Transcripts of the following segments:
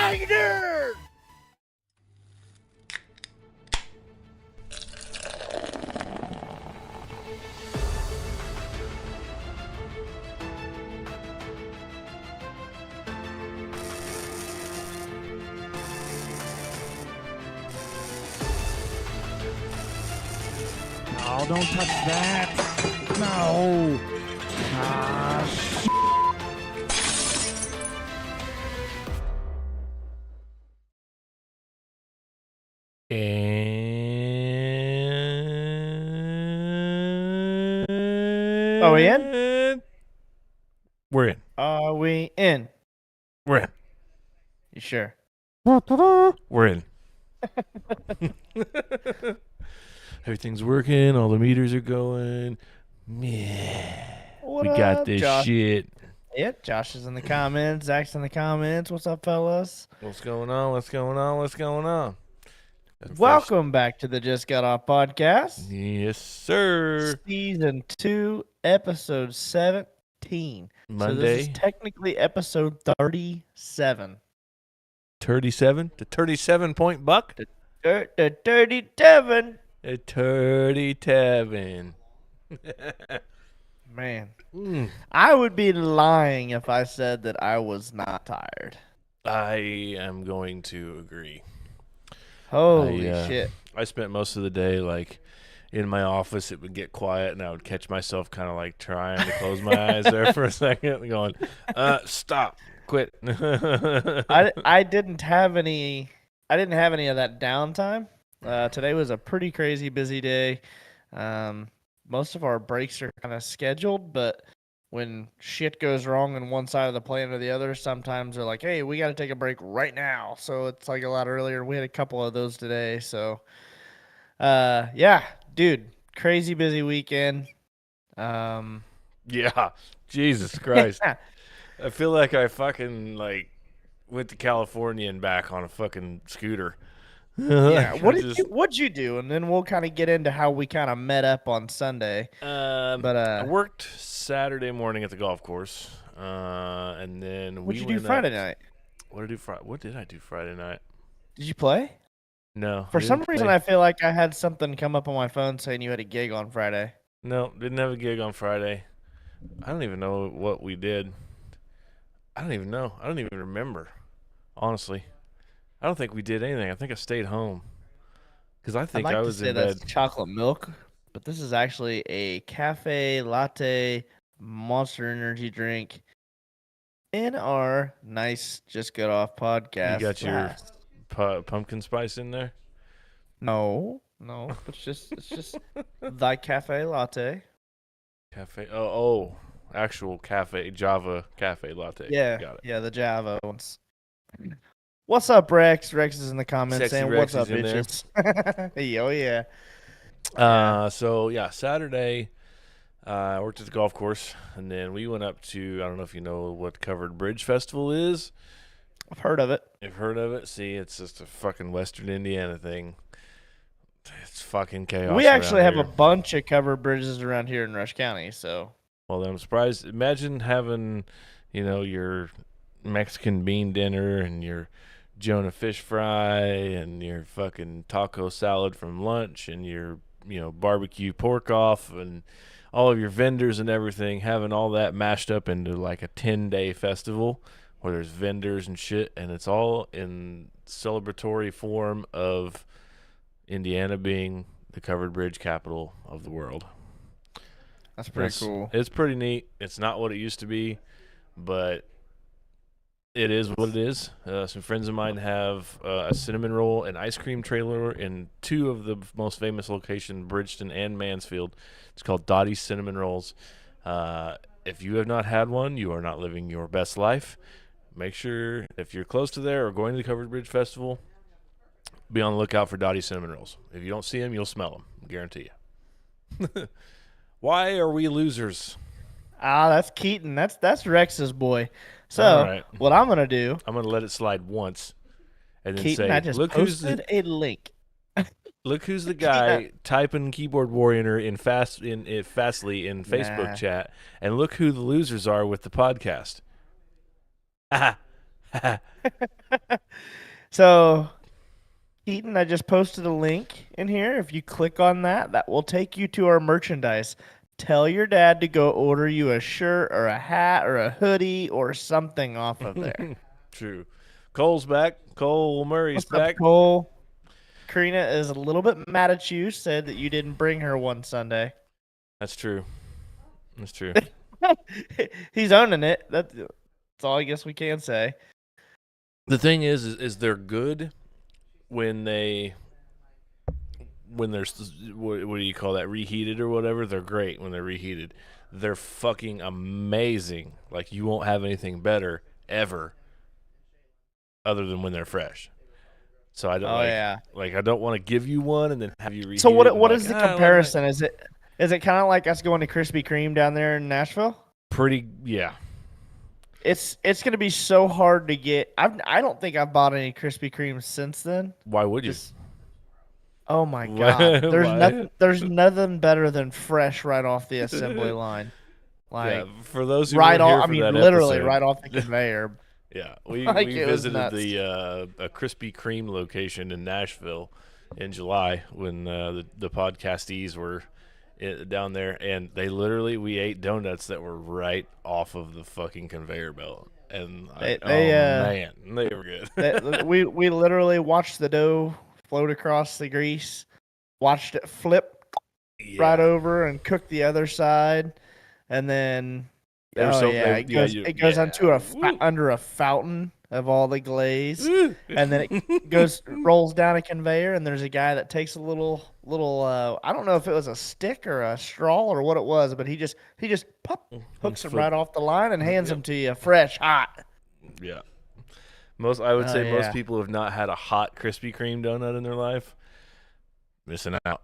How you doing? Oh, don't touch that. No. And Are we in? we're in. Are we in? We're in. You sure? We're in. Everything's working. All the meters are going. Yeah. What We up, got this Josh? shit. Yep, Josh is in the comments. Zach's in the comments. What's up, fellas? What's going on? What's going on? What's going on? Welcome back to the Just Got Off podcast. Yes, sir. Season 2, episode 17. Monday. So this is technically episode 37. 37? The 37-point buck? The 37. The 37. Man. I would be lying if I said that I was not tired. I am going to agree. Holy shit. I spent most of the day like in my office. It would get quiet and I would catch myself kind of like trying to close my eyes there for a second and going, stop, quit. I didn't have any of that downtime. Today was a pretty crazy busy day. Most of our breaks are kind of scheduled, but when shit goes wrong on one side of the plant or the other, sometimes they're like, hey, we got to take a break right now. So it's like a lot earlier. We had a couple of those today. So, yeah, dude, crazy busy weekend. Yeah, Jesus Christ. I feel like I fucking like went to California and back on a fucking scooter. Yeah, what'd you do? And then we'll kind of get into how we kind of met up on Sunday. I worked Saturday morning at the golf course, and then what'd you do Friday night? What did I do Friday night? Did you play? No. For some reason, I feel like I had something come up on my phone saying you had a gig on Friday. No, didn't have a gig on Friday. I don't even know what we did. I don't even know. I don't even remember, honestly. I don't think we did anything. I think I stayed home because I think I was in bed. That's chocolate milk, but this is actually a cafe latte Monster Energy drink in our nice Just Get Off podcast. You got your pumpkin spice in there? No, it's just the cafe latte. Cafe. Actual cafe Java cafe latte. Yeah, got it. Yeah, the Java ones. What's up, Rex? Rex is in the comments Sexy saying, Rex "What's up, bitches?" Oh yeah. So yeah, Saturday, I worked at the golf course, and then we went up to, I don't know if you know what Covered Bridge Festival is. I've heard of it. You've heard of it? See, it's just a fucking Western Indiana thing. It's fucking chaos. We actually have a bunch of covered bridges around here in Rush County, so. Well, I'm surprised. Imagine having, your Mexican bean dinner and your Jonah fish fry and your fucking taco salad from lunch and your, barbecue pork off and all of your vendors and everything, having all that mashed up into like a 10-day festival where there's vendors and shit, and it's all in celebratory form of Indiana being the covered bridge capital of the world. That's pretty cool. It's pretty neat. It's not what it used to be, but it is what it is. Some friends of mine have a cinnamon roll and ice cream trailer in two of the most famous locations, Bridgeton and Mansfield. It's called Dottie's Cinnamon Rolls. If you have not had one, you are not living your best life. Make sure, if you're close to there or going to the Covered Bridge Festival, be on the lookout for Dottie's Cinnamon Rolls. If you don't see them, you'll smell them. I guarantee you. Why are we losers? That's Keaton. That's Rex's boy. So right. What I'm gonna do? I'm gonna let it slide once, and then Keaton, say, I just posted a link. Look who's the guy typing keyboard warrior in Fastly in Facebook chat, and look who the losers are with the podcast. So, Keaton, I just posted a link in here. If you click on that, that will take you to our merchandise. Tell your dad to go order you a shirt or a hat or a hoodie or something off of there. True. Cole's back. Cole Murray's What's up, back. Cole? Karina is a little bit mad at you, said that you didn't bring her one Sunday. That's true. That's true. He's owning it. That's all I guess we can say. The thing is they're good when they're what do you call that, reheated or whatever. They're great when they're reheated. They're fucking amazing. Like, you won't have anything better ever other than when they're fresh. So I don't I don't want to give you one and then have you reheat So it. what is the comparison? Is it kind of like us going to Krispy Kreme down there in Nashville? Yeah. It's going to be so hard to get. I don't think I've bought any Krispy Kremes since then. Why would you? Oh my god! There's nothing better than fresh right off the assembly line. Like, for those who right were here off. for I mean, that literally episode, right off the conveyor. Yeah, we It was visited nuts. a Krispy Kreme location in Nashville in July when the podcastees were down there, and we ate donuts that were right off of the fucking conveyor belt, and man, they were good. we literally watched the dough float across the grease, watched it flip right over and cook the other side, and then it goes under a fountain of all the glaze, and then it rolls down a conveyor, and there's a guy that takes a little I don't know if it was a stick or a straw or what it was, but he just hooks them right off the line and hands them to you fresh, hot. Yeah. Most people have not had a hot Krispy Kreme donut in their life. Missing out.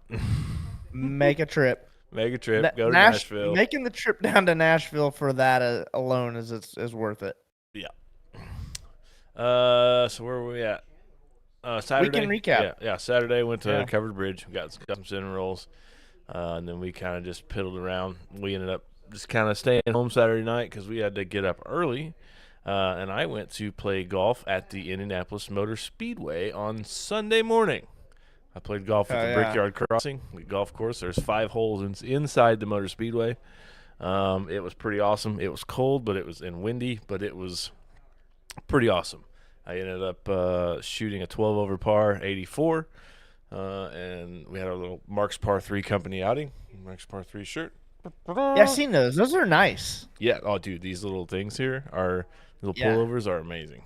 Make a trip. Go to Nashville. Making the trip down to Nashville for that alone is worth it. Yeah. So where were we at? Saturday. We can recap. Yeah. Saturday went to Covered Bridge. Got some cinnamon rolls, and then we kind of just piddled around. We ended up just kind of staying home Saturday night because we had to get up early. And I went to play golf at the Indianapolis Motor Speedway on Sunday morning. I played golf at the Brickyard Crossing, the golf course. There's 5 holes inside the Motor Speedway. It was pretty awesome. It was cold, but it was windy, but it was pretty awesome. I ended up shooting a 12 over par 84, and we had our little Mark's Par 3 company outing. Mark's Par 3 shirt. Yeah, I've seen those. Those are nice. Yeah. Oh, dude, these little things here pullovers are amazing.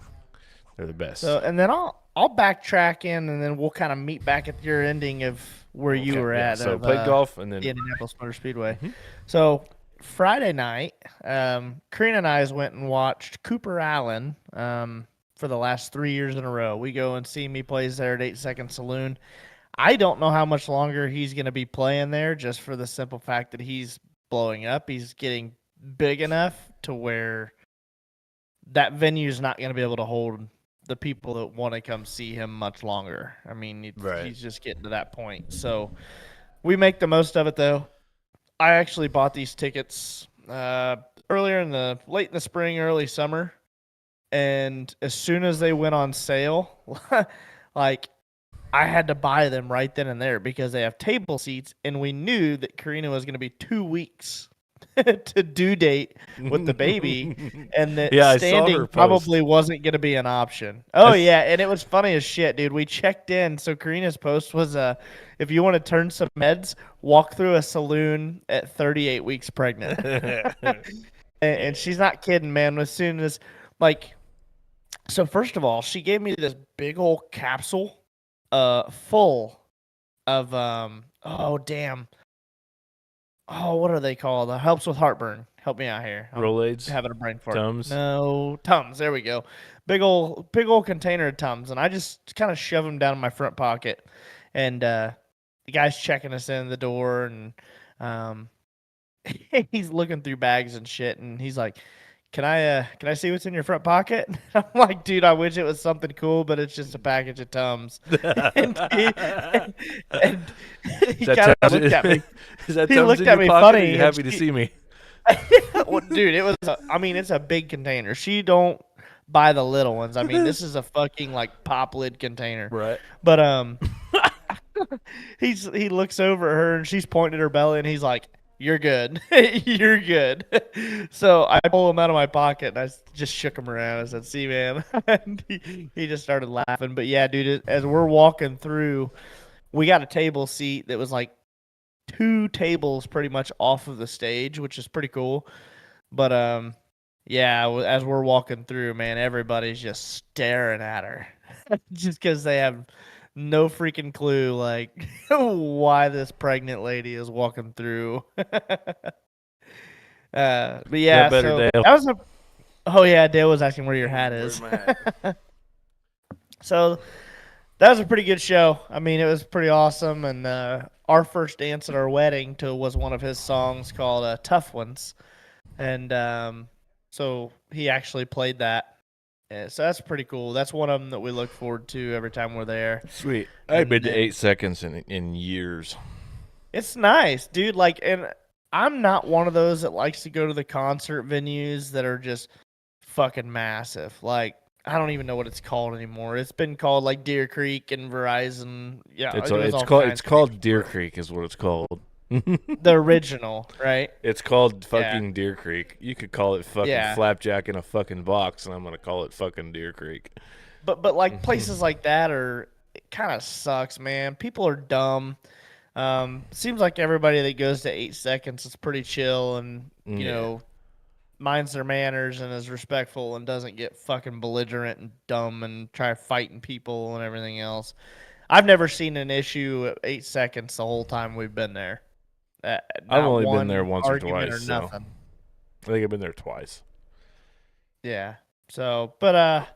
They're the best. So, and then I'll backtrack in, and then we'll kind of meet back at your ending of where you were at. So played golf, and then the Indianapolis Motor Speedway. Mm-hmm. So Friday night, Karina and I went and watched Cooper Allen for the last 3 years in a row. We go and see him. He plays there at 8 Second Saloon. I don't know how much longer he's going to be playing there, just for the simple fact that he's blowing up. He's getting big enough to where that venue is not going to be able to hold the people that want to come see him much longer. I mean, he's just getting to that point. So we make the most of it, though. I actually bought these tickets late in the spring, early summer, and as soon as they went on sale, like, I had to buy them right then and there because they have table seats, and we knew that Karina was going to be 2 weeks to due date with the baby, and that standing probably wasn't going to be an option. Oh, yeah, and it was funny as shit, dude. We checked in, so Karina's post was, if you want to turn some meds, walk through a saloon at 38 weeks pregnant. and she's not kidding, man. As soon as, so first of all, she gave me this big old capsule full of what are they called? Helps with heartburn. Help me out here. Rolaids. Having a brain fart. Tums. No, Tums. There we go. Big old container of Tums, and I just kind of shove them down in my front pocket. And the guy's checking us in the door, and he's looking through bags and shit, and he's like, Can I see what's in your front pocket? I'm like, dude, I wish it was something cool, but it's just a package of Tums. and he kind of looked at me. Is that he Tums looked in at your me pocket? funny. Are you happy to see me? Well, dude, it was. It's a big container. She don't buy the little ones. I mean, this is a fucking like pop lid container. Right. But he looks over at her and she's pointing at her belly and he's like, "You're good, you're good." So I pull him out of my pocket and I just shook him around. I said, "See, man," and he just started laughing. But yeah, dude, as we're walking through, we got a table seat that was like two tables pretty much off of the stage, which is pretty cool. But yeah, as we're walking through, man, everybody's just staring at her, just because they have no freaking clue like why this pregnant lady is walking through. But Got yeah, better, so Dale. that was a. Oh yeah, Dale was asking where your hat Where's is. my hat? So that was a pretty good show. I mean, it was pretty awesome, and our first dance at our wedding was one of his songs called "Tough Ones," and so he actually played that. Yeah, so that's pretty cool. That's one of them that we look forward to every time we're there. Sweet. I've And been to then 8 seconds in years. it's nice, dude. Like, and I'm not one of those that likes to go to the concert venues that are just fucking massive. Like, I don't even know what it's called anymore. It's been called like Deer Creek and Verizon. Yeah, It's it was it's all called kinds of names Deer for it. Creek is what it's called. The original, right? It's called Yeah, fucking Deer Creek. You could call it fucking yeah. Flapjack in a fucking box, and I'm gonna call it fucking Deer Creek. But like places like that are it kind of sucks, man. People are dumb. Seems like everybody that goes to 8 seconds is pretty chill and Yeah. minds their manners and is respectful and doesn't get fucking belligerent and dumb and try fighting people and everything else. I've never seen an issue at 8 seconds the whole time we've been there. I've Not only been there one once or argument twice, or so nothing. I think I've been there twice. Yeah. So, but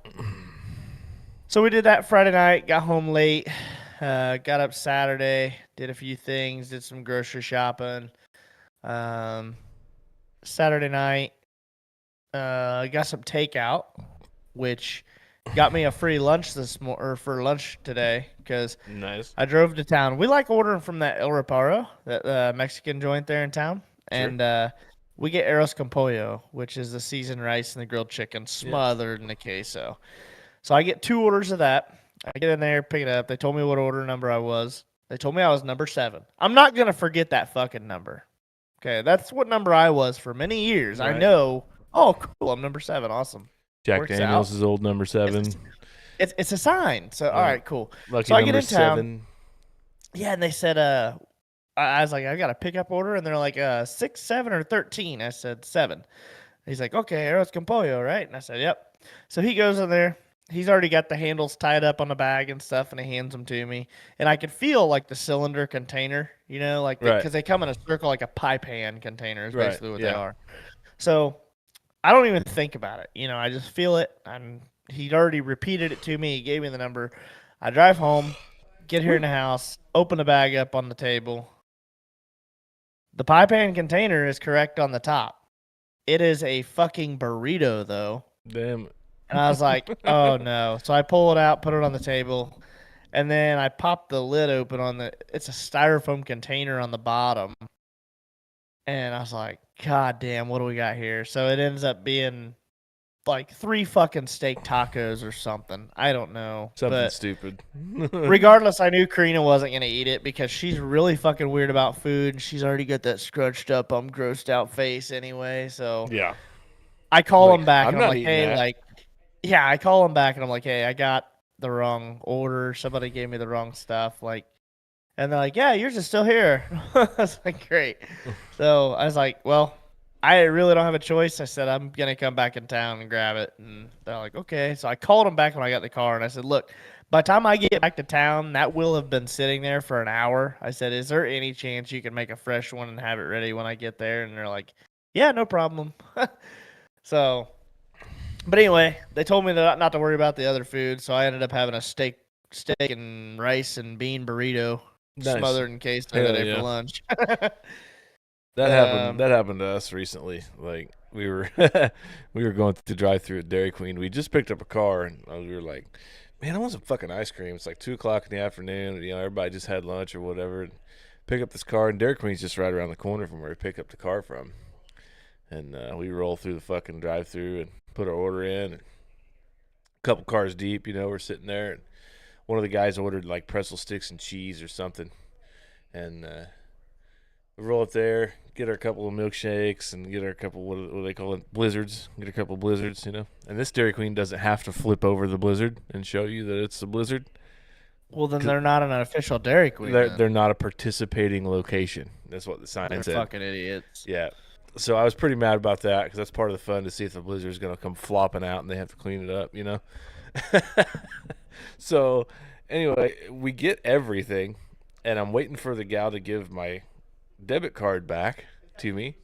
so we did that Friday night. Got home late. Got up Saturday. Did a few things. Did some grocery shopping. Um, Saturday night. Got some takeout, which got me a free lunch or for lunch today because Nice. I drove to town. We like ordering from that El Reparo, that Mexican joint there in town, Sure. and we get arroz con pollo, which is the seasoned rice and the grilled chicken Yeah. smothered in the queso. So I get 2 orders of that. I get in there, pick it up. They told me what order number I was. They told me I was number 7. I'm not gonna forget that fucking number. Okay, that's what number I was for many years. I Right. know. Oh, cool. I'm number 7. Awesome. Jack Works Daniels out. is old number It's 7. it's a sign. So all Yeah. right, cool. Lucky So I get number in town. 7. Yeah, and they said I was like, I got a pickup order, and they're like 6, 7, or 13. I said 7. He's like, okay, arroz con pollo, right? And I said, yep. So he goes in there. He's already got the handles tied up on the bag and stuff, and he hands them to me. And I could feel like the cylinder container, like Right. because they come in a circle, like a pie pan container is Right. basically what they Yeah. are. So I don't even think about it. I just feel it. And he'd already repeated it to me. He gave me the number. I drive home, get here in the house, open the bag up on the table. The pie pan container is correct on the top. It is a fucking burrito, though. Damn. And I was like, oh no. So I pull it out, put it on the table, and then I pop the lid open it's a styrofoam container on the bottom. And I was like, God damn, what do we got here? So it ends up being like 3 fucking steak tacos or something. I don't know. Something But stupid. regardless, I knew Karina wasn't going to eat it because she's really fucking weird about food. And she's already got that scrunched up, I'm grossed out face anyway. So Yeah. I call Like, him back I'm and I'm not like, eating hey, that. yeah, I call him back and I'm like, hey, I got the wrong order. Somebody gave me the wrong stuff. And they're like, yeah, yours is still here. I was like, great. So I was like, well, I really don't have a choice. I said, I'm going to come back in town and grab it. And they're like, okay. So I called them back when I got in the car and I said, look, by the time I get back to town, that will have been sitting there for an hour. I said, is there any chance you can make a fresh one and have it ready when I get there? And they're like, yeah, no problem. So, but anyway, they told me not to worry about the other food. So I ended up having a steak and rice and bean burrito Nice. smothered in queso Hell today yeah. for lunch. That happened. That happened to us recently. Like we were, we were going to drive through at Dairy Queen. We just picked up a car, and we were like, "Man, I want some fucking ice cream." It's like 2 o'clock in the afternoon. Everybody just had lunch or whatever. And pick up this car, and Dairy Queen's just right around the corner from where we pick up the car from. And we roll through the fucking drive-through and put our order in. And couple cars deep. We're sitting there, and one of the guys ordered like pretzel sticks and cheese or something, and we roll up there, get our couple of milkshakes, and get our couple what do they call it, blizzards. Get a couple of blizzards. And this Dairy Queen doesn't have to flip over the blizzard and show you that it's the blizzard. Well, then they're not an official Dairy Queen. They're not a participating location. That's what the sign They're said. fucking idiots. Yeah. So I was pretty mad about that because that's part of the fun to see if the blizzard's going to come flopping out and they have to clean it up, So anyway, we get everything, and I'm waiting for the gal to give my debit card back to me,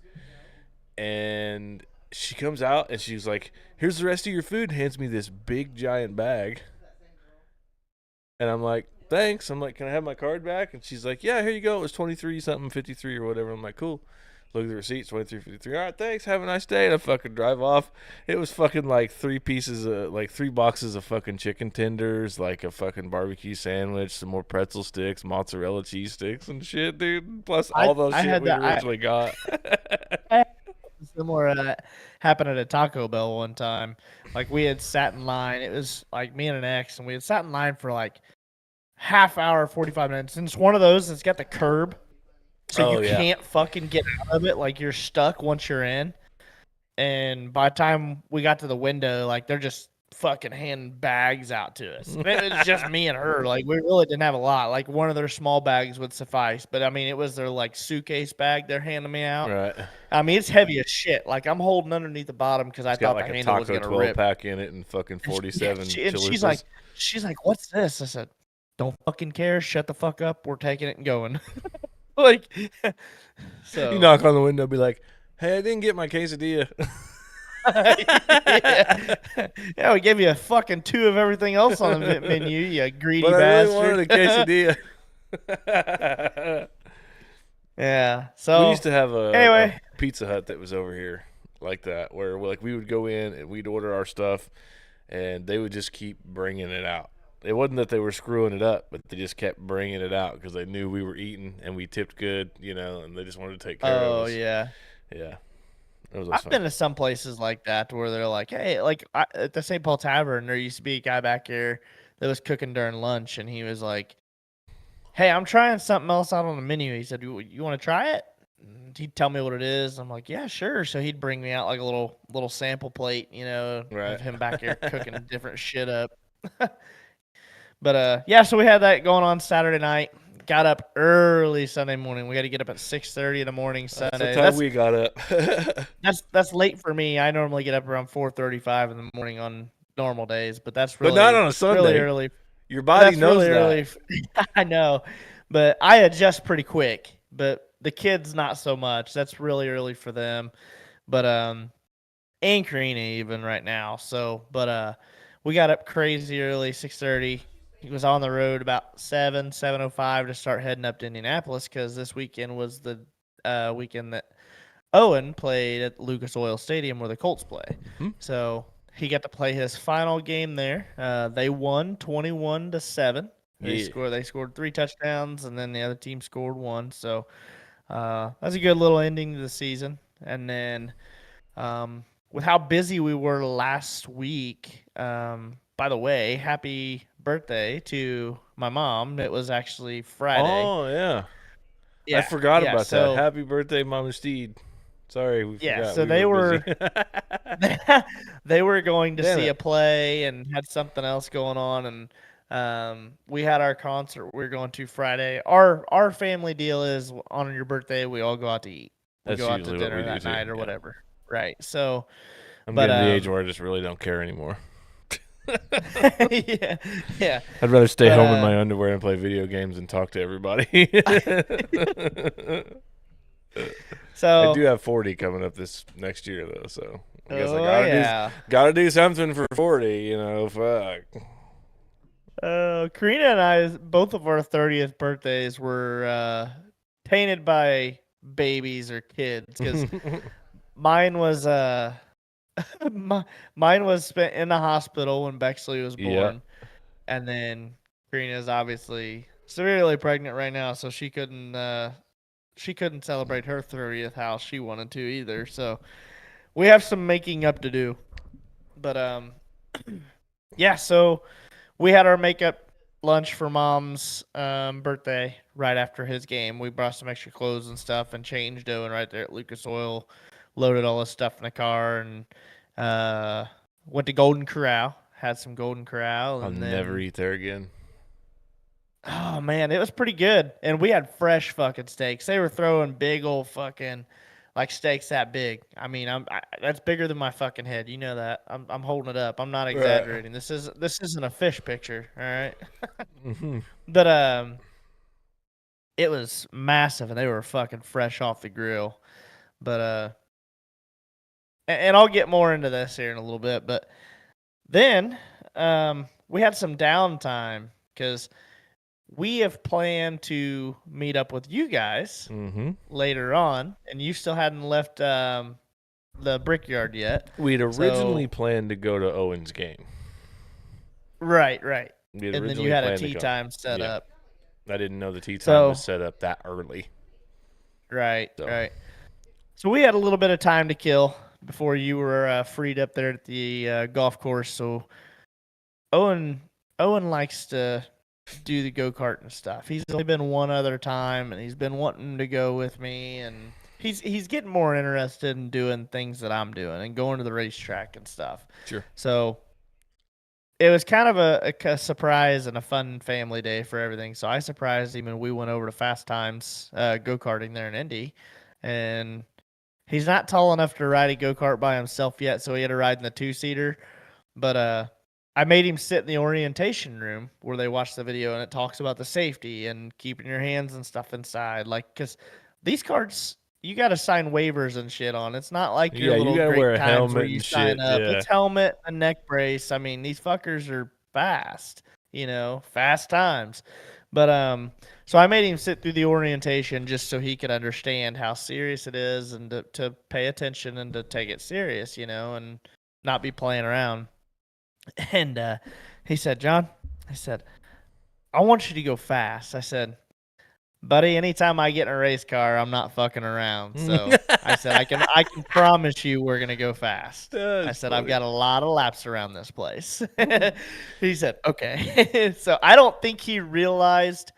and she comes out and she's like, "Here's the rest of your food," and hands me this big giant bag. And I'm like, "Thanks." I'm like, "Can I have my card back?" And she's like, "Yeah, here you go. It was 23 something, 53 or whatever." I'm like, "Cool." Look at the receipts, 23.53. All right, thanks. Have a nice day. And I fucking drive off. It was fucking like three boxes of fucking chicken tenders, like a fucking barbecue sandwich, some more pretzel sticks, mozzarella cheese sticks and shit, dude. Plus all those shit we originally got. Similar happened at a Taco Bell one time. Like we had sat in line. It was like me and an ex, and we had sat in line for like half hour, 45 minutes. And it's one of those that's got the curb. So you can't fucking get out of it. Like you're stuck once you're in. And by the time we got to the window, like they're just fucking handing bags out to us. And it was just me and her. Like we really didn't have a lot. Like one of their small bags would suffice. But I mean, it was their like suitcase bag they're handing me out. Right. I mean, it's heavy as shit. Like I'm holding underneath the bottom because I thought like the a handle taco was gonna 12 rip. pack in it and fucking 47 and Chalupas. she's like, "What's this?" I said, "Don't fucking care. Shut the fuck up. We're taking it and going." Like, so you knock on the window, be like, "Hey, I didn't get my quesadilla." yeah, we gave you a fucking 2 of everything else on the menu, you greedy but bastard. I really wanted a quesadilla. Yeah. So we used to have a Pizza Hut that was over here like that, where we would go in and we'd order our stuff, and they would just keep bringing it out. It wasn't that they were screwing it up, but they just kept bringing it out because they knew we were eating and we tipped good, and they just wanted to take care of us. Oh, yeah. Yeah. I've been to some places like that where they're like, hey, like at the St. Paul Tavern, there used to be a guy back here that was cooking during lunch, and he was like, hey, I'm trying something else out on the menu. He said, you want to try it? And he'd tell me what it is. I'm like, yeah, sure. So he'd bring me out like a little sample plate, right. of him back here cooking different shit up. But yeah, so we had that going on Saturday night. Got up early Sunday morning. We got to get up at 6:30 in the morning Sunday. That's how we got up. that's late for me. I normally get up around 4:35 in the morning on normal days, but that's really but not on a Sunday. Really early. Your body knows really that. Early. I know, but I adjust pretty quick. But the kids not so much. That's really early for them. But and Karina even right now. So, but we got up crazy early, 6:30. He was on the road about 7:05 to start heading up to Indianapolis because this weekend was the weekend that Owen played at Lucas Oil Stadium where the Colts play. Mm-hmm. So he got to play his final game there. They won 21-7. They scored 3 touchdowns, and then the other team scored 1. So that's a good little ending to the season. And then with how busy we were last week, by the way, happy birthday to my mom. It was actually Friday. Oh, yeah. I forgot about that. Happy birthday, Mama Steed. Sorry, we forgot. So they were they were going to see a play and had something else going on, and we had our concert we were going to Friday. Our family deal is on your birthday we all go out to eat. We go out to dinner that night or whatever. Right. So I'm getting to the age where I just really don't care anymore. yeah. I'd rather stay home in my underwear and play video games and talk to everybody. So I do have 40 coming up this next year though, so I guess I gotta do something for 40. Fuck. Karina and I, both of our 30th birthdays were tainted by babies or kids because mine was mine was spent in the hospital when Bexley was born, and then Karina's obviously severely pregnant right now, so she couldn't celebrate her 30th how she wanted to either. So we have some making up to do, but Yeah, so we had our makeup lunch for mom's birthday right after his game. We brought some extra clothes and stuff and changed Owen right there at Lucas Oil, loaded all his stuff in the car, and uh, went to Golden Corral. Had some Golden Corral, I'll and never then eat there again. oh man, it was pretty good. And we had fresh fucking steaks. They were throwing big old fucking like steaks that big. I mean, that's bigger than my fucking head. You know that. I'm holding it up. I'm not Right. exaggerating. This isn't a fish picture, all right? Hmm. But it was massive and they were fucking fresh off the grill. But and I'll get more into this here in a little bit, but then we had some downtime cuz we have planned to meet up with you guys Hmm. later on, and you still hadn't left the brickyard yet. We'd originally So planned to go to Owen's game. right, right. We had And then you originally had a planned to tea come. time set Yeah. up. I didn't know the tea time was So set up that early. right, So, right. So we had a little bit of time to kill before you were freed up there at the golf course. So Owen Owen likes to do the go-kart and stuff. He's only been one other time and he's been wanting to go with me, and he's getting more interested in doing things that I'm doing and going to the racetrack and stuff. sure. So it was kind of a surprise and a fun family day for everything. So I surprised him and we went over to Fast Times go-karting there in Indy, and he's not tall enough to ride a go-kart by himself yet, so he had to ride in the two-seater. But I made him sit in the orientation room where they watch the video and it talks about the safety and keeping your hands and stuff inside. Like, because these cards, you got to sign waivers and shit on. It's not like your Yeah, you little gotta wear great a times where helmet you and sign shit. up. Yeah. It's helmet, a neck brace. I mean, these fuckers are fast, fast times. But so I made him sit through the orientation just so he could understand how serious it is and to pay attention and to take it serious, and not be playing around. And he said, John, I said, I want you to go fast. I said, buddy, anytime I get in a race car, I'm not fucking around. So I said, I can promise you we're gonna go fast. I That's said, I've funny. got a lot of laps around this place. He said, okay. So I don't think he realized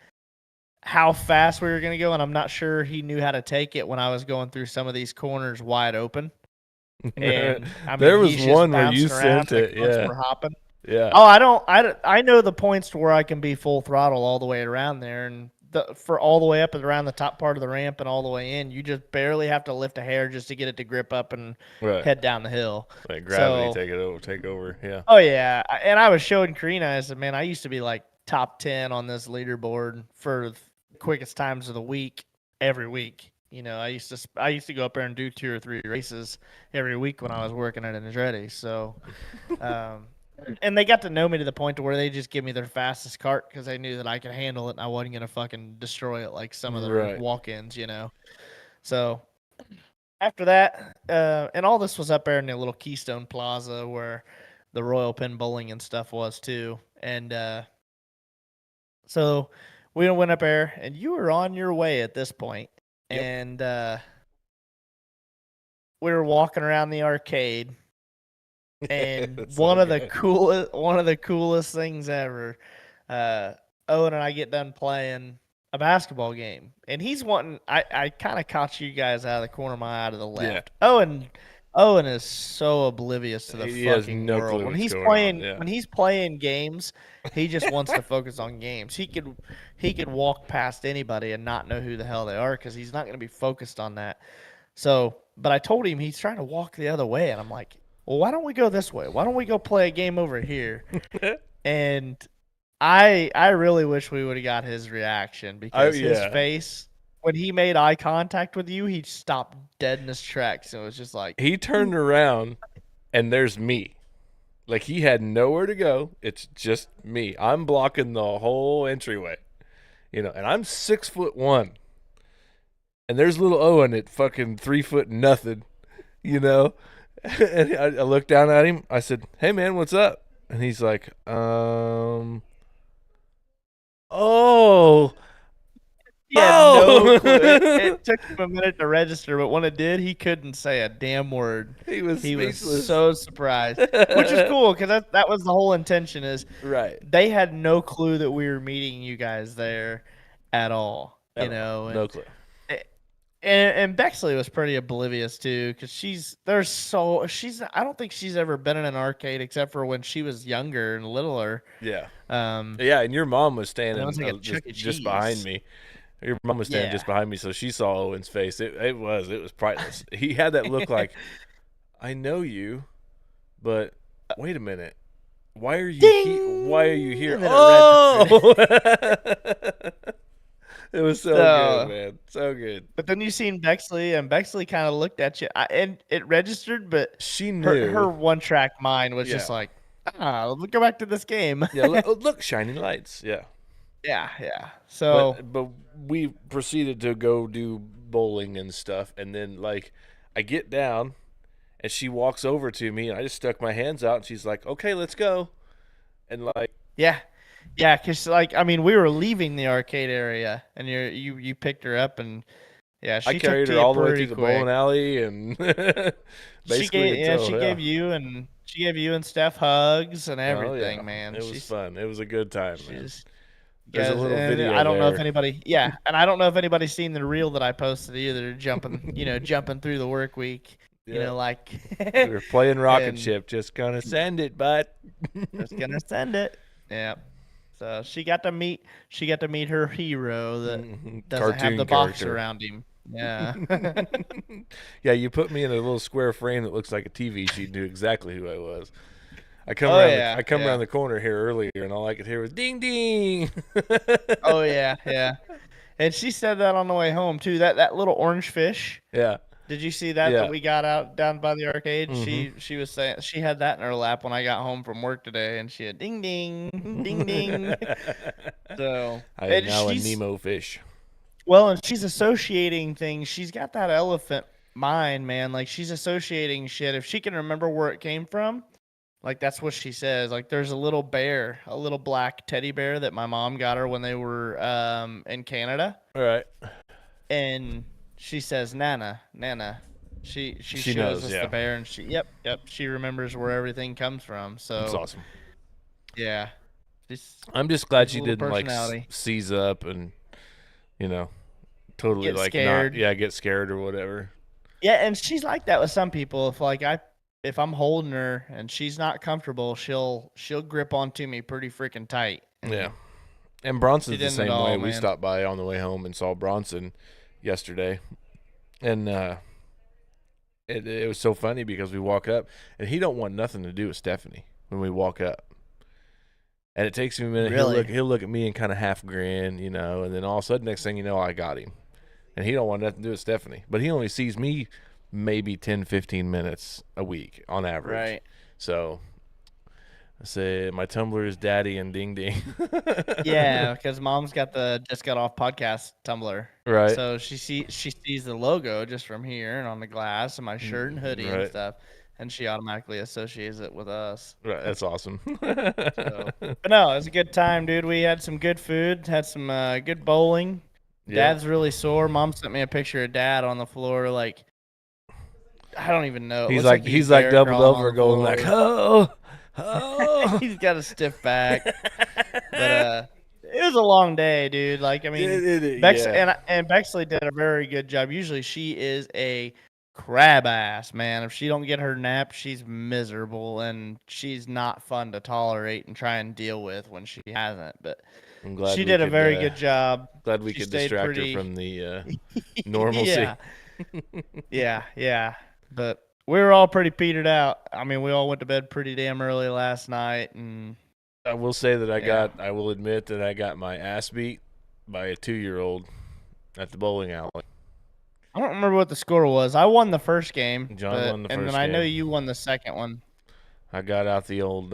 how fast we were gonna go, and I'm not sure he knew how to take it when I was going through some of these corners wide open. And I mean, There was he's just one where you bouncing around, sent the it. clutch Yeah. were hopping. Yeah. Oh, I know the points to where I can be full throttle all the way around there, and for all the way up and around the top part of the ramp and all the way in, you just barely have to lift a hair just to get it to grip up and Right. head down the hill. Like gravity So, take over. Yeah. oh yeah, and I was showing Karina. I said, man, I used to be like top 10 on this leaderboard for the quickest times of the week every week. I used to go up there and do 2 or 3 races every week when I was working at Andretti. So, and they got to know me to the point to where they just give me their fastest cart because they knew that I could handle it and I wasn't gonna fucking destroy it like some of their Right. walk-ins. So after that, and all this was up there in the little Keystone Plaza where the Royal Pin Bowling and stuff was too. And so we went up there, and you were on your way at this point, Yep. and we were walking around the arcade. And That's one so of the good. coolest things ever. Owen and I get done playing a basketball game, and he's wanting. I kind of caught you guys out of the corner of my eye to the Yeah. left. Owen is so oblivious to the He has fucking no world. clue When what's he's going on. playing Yeah. when he's playing games, he just wants to focus on games. He could walk past anybody and not know who the hell they are because he's not going to be focused on that. So, but I told him he's trying to walk the other way, and I'm like, well, why don't we go this way? Why don't we go play a game over here? And I really wish we would have got his reaction because his Yeah. face when he made eye contact with you, he stopped dead in his tracks. And it was just like He turned around and there's me. Like he had nowhere to go. It's just me. I'm blocking the whole entryway. And I'm 6'1". And there's little Owen at fucking 3 foot nothing, you know? And I looked down at him. I said, "Hey man, what's up?" And he's like, "Oh, he had no no clue. It took him a minute to register, but when it did, he couldn't say a damn word. He was He was speechless. so surprised, which is cool because that was the whole intention. Is Right. they had no clue that we were meeting you guys there at all. I don't know. No clue. And Bexley was pretty oblivious too, because she's I don't think she's ever been in an arcade except for when she was younger and littler. Yeah. Um, Yeah, and your mom was and it standing was like a Chuck E. just behind Cheese. me. Your mom was standing Yeah. just behind me, so she saw Owen's face. It was priceless. He had that look like, I know you, but wait a minute. Why are you Why are you here? And then it Oh! It was so So- good, man. So good. But then you seen Bexley, and Bexley kind of looked at you, and it registered, but She knew. her one track mind was just Yeah. like, let's go back to this game. Yeah, look, shining lights. Yeah. yeah. So But we proceeded to go do bowling and stuff, and then like I get down, and she walks over to me, and I just stuck my hands out, and she's like, "Okay, let's go," and like, yeah, because like I mean, we were leaving the arcade area, and you picked her up, and yeah, she I took carried to her you all the way pretty through the quick. bowling alley, and basically She gave you and Steph hugs and everything, yeah. man. It was fun. It was a good time, man. She's There's a guys, little and video I don't know if there. anybody, and I don't know if anybody's seen the reel that I posted either. Jumping through the work week, Yeah. like We were playing rocket and- ship, just gonna send it, but just gonna send it. Yeah. So she got to meet her hero that doesn't have the box character. around him. Yeah. Yeah, you put me in a little square frame that looks like a TV sheet, knew exactly who I was. I come around the corner here earlier, and all I could hear was ding ding. Oh yeah. And she said that on the way home too. That little orange fish. Yeah. Did you see that Yeah. that we got out down by the arcade? Mhm. She was saying she had that in her lap when I got home from work today, and she had ding ding ding ding. So I and am now a she's- Nemo fish. Well, and she's associating things. She's got that elephant mind, man. Like she's associating shit. If she can remember where it came from, like that's what she says. Like there's a little bear, a little black teddy bear that my mom got her when they were in Canada, All right. and she says Nana. She shows knows, us yeah. the bear, and yep. She remembers where everything comes from. So That's awesome. yeah, I'm just glad Has a she little didn't like personality. seize up and totally Get like scared. get scared or whatever. Yeah, and she's like that with some people. If I'm holding her and she's not comfortable, she'll grip onto me pretty freaking tight. Yeah. And Bronson's the didn't same at all, way. We man. stopped by on the way home and saw Bronson yesterday. And it was so funny because we walk up and he don't want nothing to do with Stephanie when we walk up. And it takes him a minute. Really? He'll look at me and kind of half grin, and then all of a sudden, next thing you know, I got him. And he don't want nothing to do with Stephanie. But he only sees me maybe 10, 15 minutes a week on average. Right. So I say my Tumblr is Daddy and Ding Ding. Yeah, because mom's got the Just Got Off podcast Tumblr. Right. So she sees the logo just from here and on the glass and my shirt and hoodie and Right. stuff, and she automatically associates it with us. Right. That's awesome. So, but no, it was a good time, dude. We had some good food, had some good bowling. Yeah. Dad's really sore. Mom sent me a picture of Dad on the floor, like I don't even know. It He's looks like he's doubled bear crawling on over, the going floor. like, oh. He's got a stiff back. But it was a long day, dude. Like I mean, Bex yeah. and Bexley did a very good job. Usually she is a crab ass, man. If she don't get her nap, she's miserable and she's not fun to tolerate and try and deal with when she hasn't. But I'm glad she we did a could, very good job. Glad we She could stayed distract pretty- her from the normalcy. Yeah. But we were all pretty petered out. I mean, we all went to bed pretty damn early last night, and I will say that Yeah. I will admit that I got my ass beat by a 2-year-old at the bowling alley. I don't remember what the score was. I won the first game, John won the and first then I know game. you won the second one. I got out the old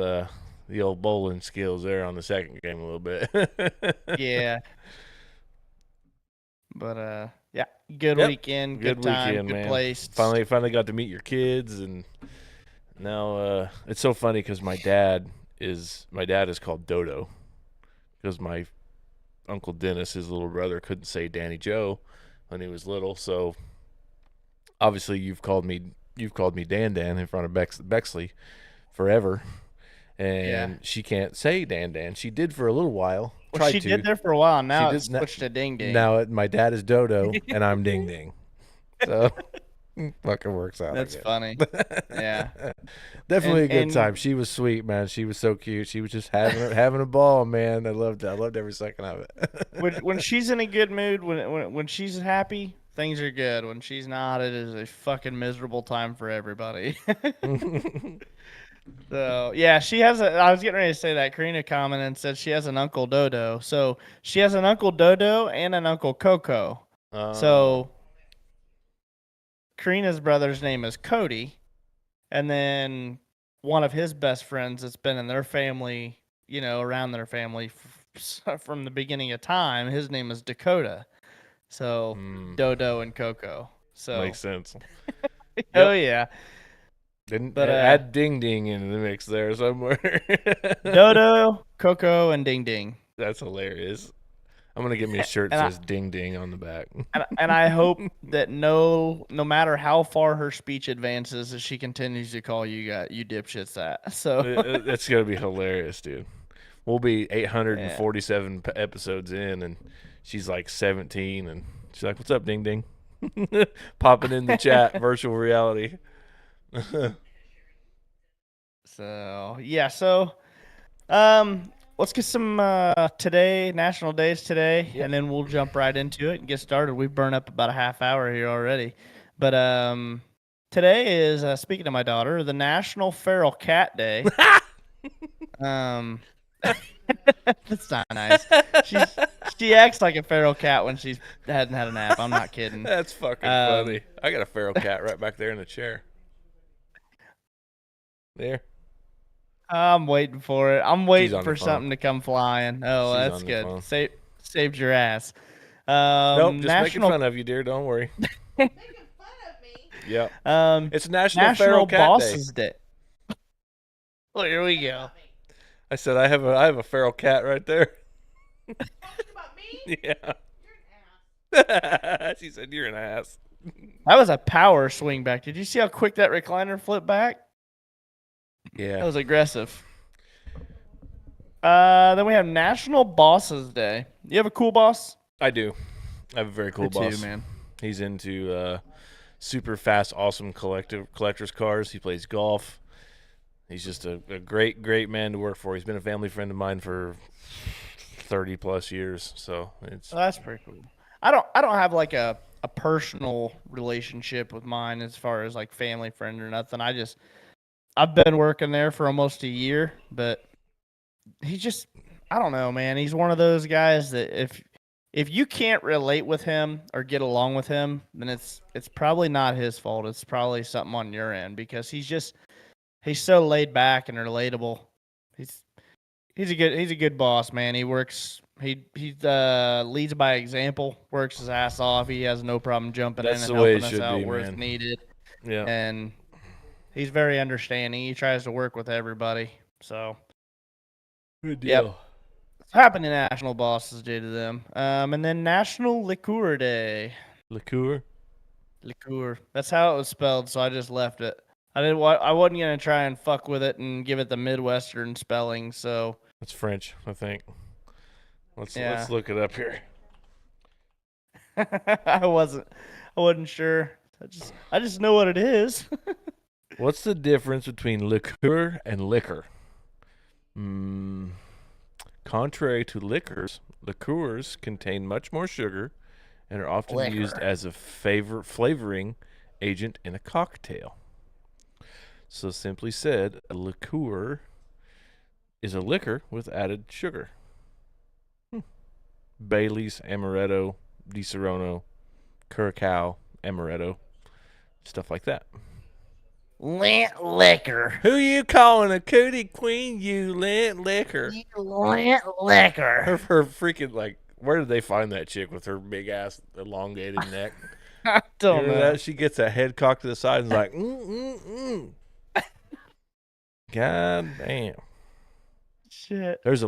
bowling skills there on the second game a little bit. Yeah. But yeah, good Yep. weekend, good time, weekend, good man. place. Finally got to meet your kids, and now it's so funny because my dad is called Dodo because my Uncle Dennis, his little brother, couldn't say Danny Joe when he was little. So obviously you've called me Dan Dan in front of Bexley forever, Yeah. and she can't say Dan Dan. She did for a little while, Well, tried she to. did there for a while. She Now did it's switched to Ding Ding. now. My dad is Dodo, and I'm Ding Ding. So fucking works out. That's funny. Yeah. Definitely a good And time. She was sweet, man. She was so cute. She was just having a ball, man. I loved it. I loved every second of it. when she's in a good mood, when she's happy, things are good. When she's not, it is a fucking miserable time for everybody. So yeah, she has a. I was getting ready to say that. Karina commented and said she has an Uncle Dodo. So she has an Uncle Dodo and an Uncle Coco. So Karina's brother's name is Cody, and then one of his best friends that's been in their family, around their family from the beginning of time. His name is Dakota. So Dodo and Coco. So makes sense. Oh yeah. Didn't add Ding Ding into the mix there somewhere. Dodo, Coco, and Ding Ding. That's hilarious. I'm gonna get me a shirt that says Ding Ding on the back. And I hope that no matter how far her speech advances, that she continues to call you dipshits that. So it's gonna be hilarious, dude. We'll be 847 episodes in, and she's like 17, and she's like, "What's up, Ding Ding?" Popping in the chat, virtual reality. So yeah, let's get some national days today, and then we'll jump right into it and get started. We've burned up about a half hour here already, but today is speaking of my daughter, the National Feral Cat Day. That's not nice. She acts like a feral cat when she hadn't had a nap. I'm not kidding. That's fucking funny. I got a feral cat right back there in the chair. There. I'm waiting for it. I'm waiting for something to come flying. Oh, that's good. Saved your ass. Nope, just making fun of you, dear. Don't worry. Making fun of me? Yep. It's National Feral Cat Bosses Day. Well, here we go. I said I have a feral cat right there. Talking about me? Yeah. You're an ass. She said you're an ass. That was a power swing back. Did you see how quick that recliner flipped back? Yeah. That was aggressive. Then we have National Bosses Day. You have a cool boss? I do. I have a very cool boss. Too, man. He's into super fast, awesome collector's cars. He plays golf. He's just a great, great man to work for. He's been a family friend of mine for 30 plus years. So it's that's pretty cool. I don't have like a personal relationship with mine as far as like family friend or nothing. I've been working there for almost a year, but I don't know, man. He's one of those guys that if you can't relate with him or get along with him, then it's probably not his fault. It's probably something on your end, because he's so laid back and relatable. He's a good boss, man. He works. He leads by example. Works his ass off. He has no problem jumping in and helping us out where it's needed. Yeah. And he's very understanding. He tries to work with everybody. So good deal. Yep. It's happening National Bosses Day to them. And then National Liqueur Day. Liqueur. That's how it was spelled, so I just left it. I wasn't gonna try and fuck with it and give it the Midwestern spelling. So that's French, I think. Let's look it up here. I wasn't sure. I just know what it is. What's the difference between liqueur and liquor? Contrary to liqueurs contain much more sugar and are often used as a flavoring agent in a cocktail. So simply said, a liqueur is a liquor with added sugar. Bailey's, Amaretto, Di Serono, Curacao, Amaretto, stuff like that. Lint liquor. Who you calling a cootie queen, you lint liquor? You lint liquor. Her freaking, like, where did they find that chick with her big ass elongated neck? I don't know. That? She gets that head cocked to the side and is like, God damn. Shit. There's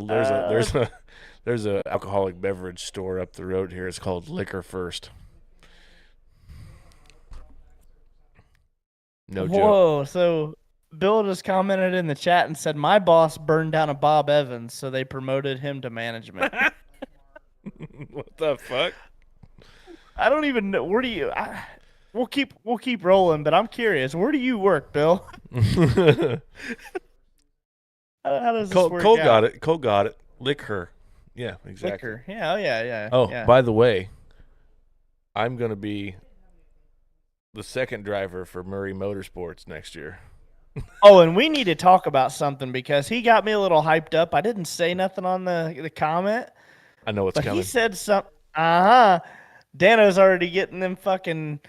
There's a alcoholic beverage store up the road here. It's called Liquor First. No joke. Whoa! So Bill just commented in the chat and said my boss burned down a Bob Evans, so they promoted him to management. What the fuck? I don't even know. Where do you? We'll keep rolling, but I'm curious. Where do you work, Bill? How does this work Cole out? got it. Cole got it. Liquor. Yeah, exactly. Liquor. Yeah. Oh yeah. Oh, yeah. by the way, I'm gonna be the second driver for Murray Motorsports next year. Oh, and we need to talk about something because he got me a little hyped up. I didn't say nothing on the comment, I know what's but coming. he said something. Dano's already getting them fucking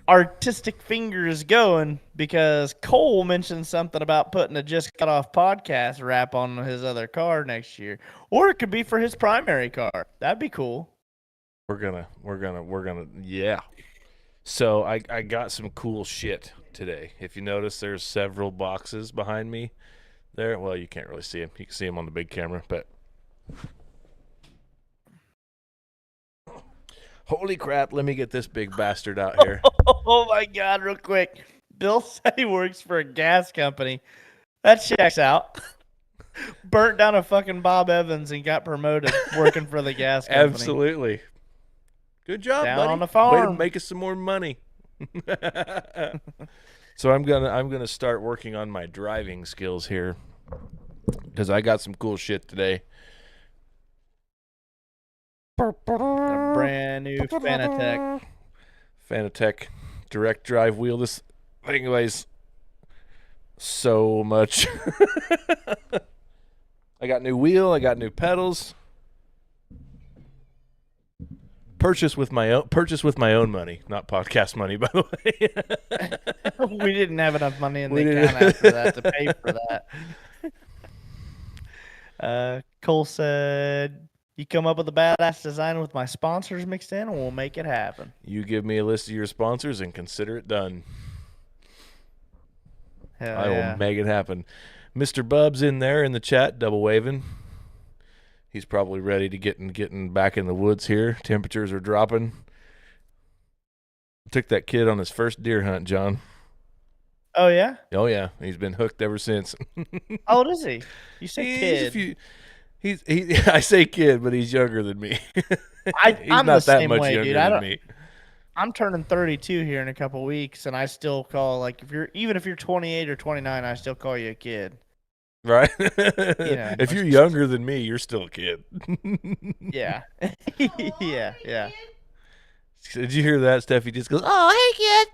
artistic fingers going because Cole mentioned something about putting a Just Got Off podcast wrap on his other car next year, or it could be for his primary car. That'd be cool. We're gonna, yeah. So I got some cool shit today. If you notice, there's several boxes behind me there. Well, you can't really see them. You can see them on the big camera, but holy crap, let me get this big bastard out here. Oh my God, real quick. Bill said he works for a gas company. That checks out. Burnt down a fucking Bob Evans and got promoted working for the gas company. Absolutely. Good job, Down buddy. on the Way to farm. make us some more money. So I'm gonna start working on my driving skills here because I got some cool shit today. A brand new Fanatec direct drive wheel. This thing weighs so much. I got new wheel. I got new pedals. Purchased with my own money, not podcast money, by the way. We didn't have enough money in We the didn't. account after that to pay for that. Cole said, "You come up with a badass design with my sponsors mixed in, and we'll make it happen." You give me a list of your sponsors and consider it done. Hell I yeah. will make it happen. Mr. Bub's in there in the chat, double waving. He's probably ready to getting back in the woods here. Temperatures are dropping. Took that kid on his first deer hunt, John. Oh yeah. Oh yeah, he's been hooked ever since. How old is he? You said kid. I say kid, but he's younger than me. He's I'm not the that same much way, younger dude. than me. I'm turning 32 here in a couple weeks, and I still call if you're 28 or 29, I still call you a kid. Right? Yeah. If you're younger than me, you're still a kid. Yeah. yeah. Did you hear that, Steph? He just goes, "Oh, hey, kid."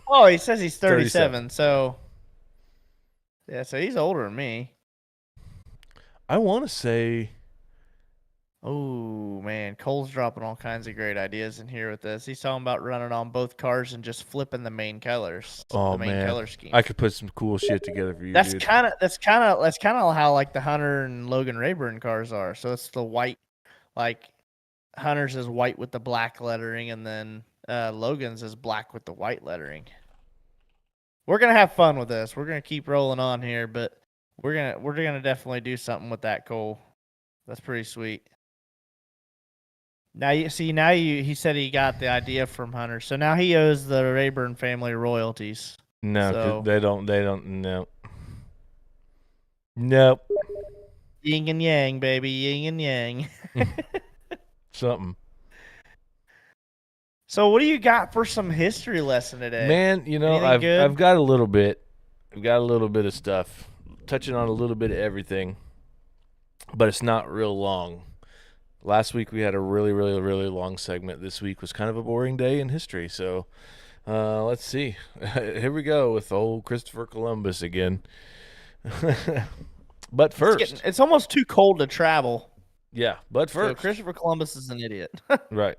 Oh, he says he's 37. 37, so yeah, so he's older than me. I want to say, Oh man, Cole's dropping all kinds of great ideas in here with this. He's talking about running on both cars and just flipping the main colors. oh the main man, color scheme. I could put some cool shit together for you, That's dude. kind of how like the Hunter and Logan Rayburn cars are. So it's the white, like Hunter's is white with the black lettering, and then Logan's is black with the white lettering. We're gonna have fun with this. We're gonna keep rolling on here, but we're gonna definitely do something with that, Cole. That's pretty sweet. Now he said he got the idea from Hunter, so now he owes the Rayburn family royalties. No, 'cause So- they don't. No. Nope. Yin and yang, baby, yin and yang. Something. So what do you got for some history lesson today? Man, you know, Anything good? I've got a little bit. I've got a little bit of stuff, touching on a little bit of everything, but it's not real long. Last week we had a really, really, really long segment. This week was kind of a boring day in history. So let's see. Here we go with old Christopher Columbus again. But first, It's almost too cold to travel. yeah, but So first, Christopher Columbus is an idiot. right.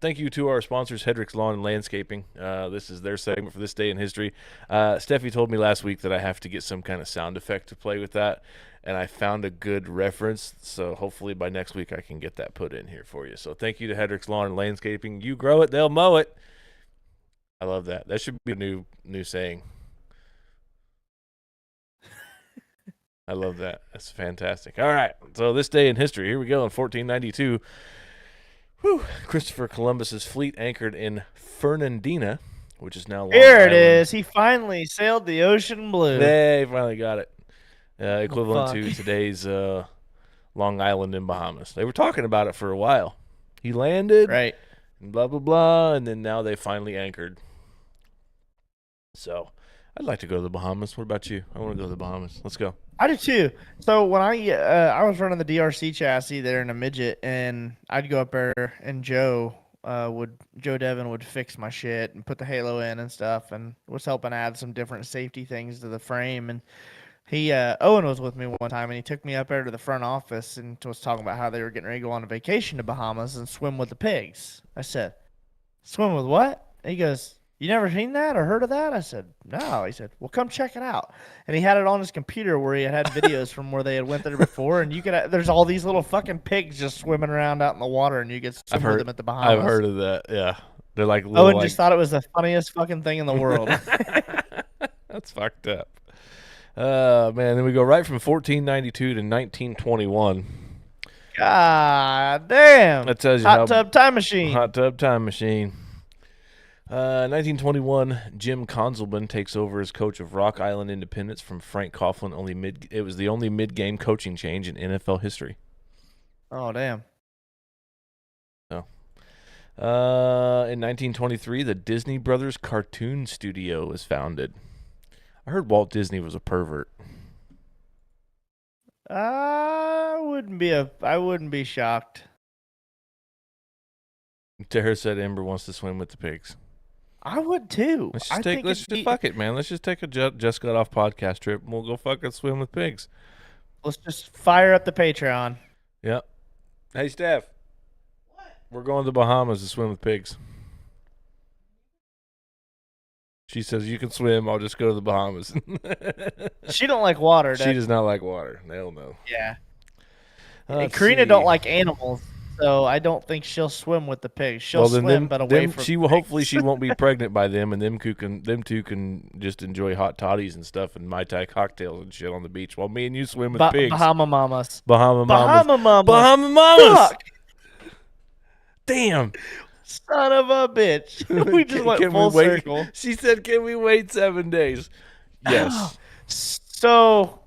Thank you to our sponsors, Hedrick's Lawn and Landscaping. This is their segment for this day in history. Steffi told me last week that I have to get some kind of sound effect to play with that, and I found a good reference, so hopefully by next week I can get that put in here for you. So thank you to Hedrick's Lawn and Landscaping. You grow it, they'll mow it. I love that. That should be a new saying. I love that. That's fantastic. All right. So this day in history, here we go in 1492. Christopher Columbus's fleet anchored in Fernandina, which is now Long Here it Island. is. He finally sailed the ocean blue. They finally got it. Equivalent fuck. to today's Long Island in Bahamas. They were talking about it for a while. He landed, Right. and blah, blah, blah, and then now they finally anchored. So I'd like to go to the Bahamas. What about you? I want to go to the Bahamas. Let's go. I do too. So when I was running the DRC chassis there in a midget, and I'd go up there, and Joe Devin would fix my shit and put the halo in and stuff, and was helping add some different safety things to the frame. And he Owen was with me one time, and he took me up there to the front office and was talking about how they were getting ready to go on a vacation to Bahamas and swim with the pigs. I said, "Swim with what?" And he goes, "You never seen that or heard of that?" I said, "No." He said, "Well, come check it out." And he had it on his computer where he had videos from where they had went there before, and you could there's all these little fucking pigs just swimming around out in the water, and you get to swim with them at the Bahamas. I've heard of that. Yeah, they're like little, Owen just thought it was the funniest fucking thing in the world. That's fucked up. Man, then we go right from 1492 to 1921. God damn! That tells you Hot tub time machine. Hot tub time machine. 1921, Jim Conzelman takes over as coach of Rock Island Independence from Frank Coughlin. It was the only mid-game coaching change in NFL history. Oh damn! In 1923, the Disney Brothers Cartoon Studio was founded. I heard Walt Disney was a pervert. I wouldn't be shocked. Tara said Ember wants to swim with the pigs. I would too. Let's just fuck it, man. Let's just take a Just Got Off podcast trip, and we'll go fucking swim with pigs. Let's just fire up the Patreon. Yep. Hey, Steph. What? We're going to the Bahamas to swim with pigs. She says, you can swim. I'll just go to the Bahamas. She don't like water. She does not like water. Hell no. Yeah. Let's And Karina see. don't like animals, so I don't think she'll swim with the pigs. She'll swim, but away from. Hopefully she won't be pregnant by them, and them two can just enjoy hot toddies and stuff and Mai Tai cocktails and shit on the beach while me and you swim with pigs. Bahama mamas. Bahama Bahama mamas. Bahama mamas. Fuck. Damn. Son of a bitch. We just went full circle. She said, "Can we wait 7 days?" Yes. So,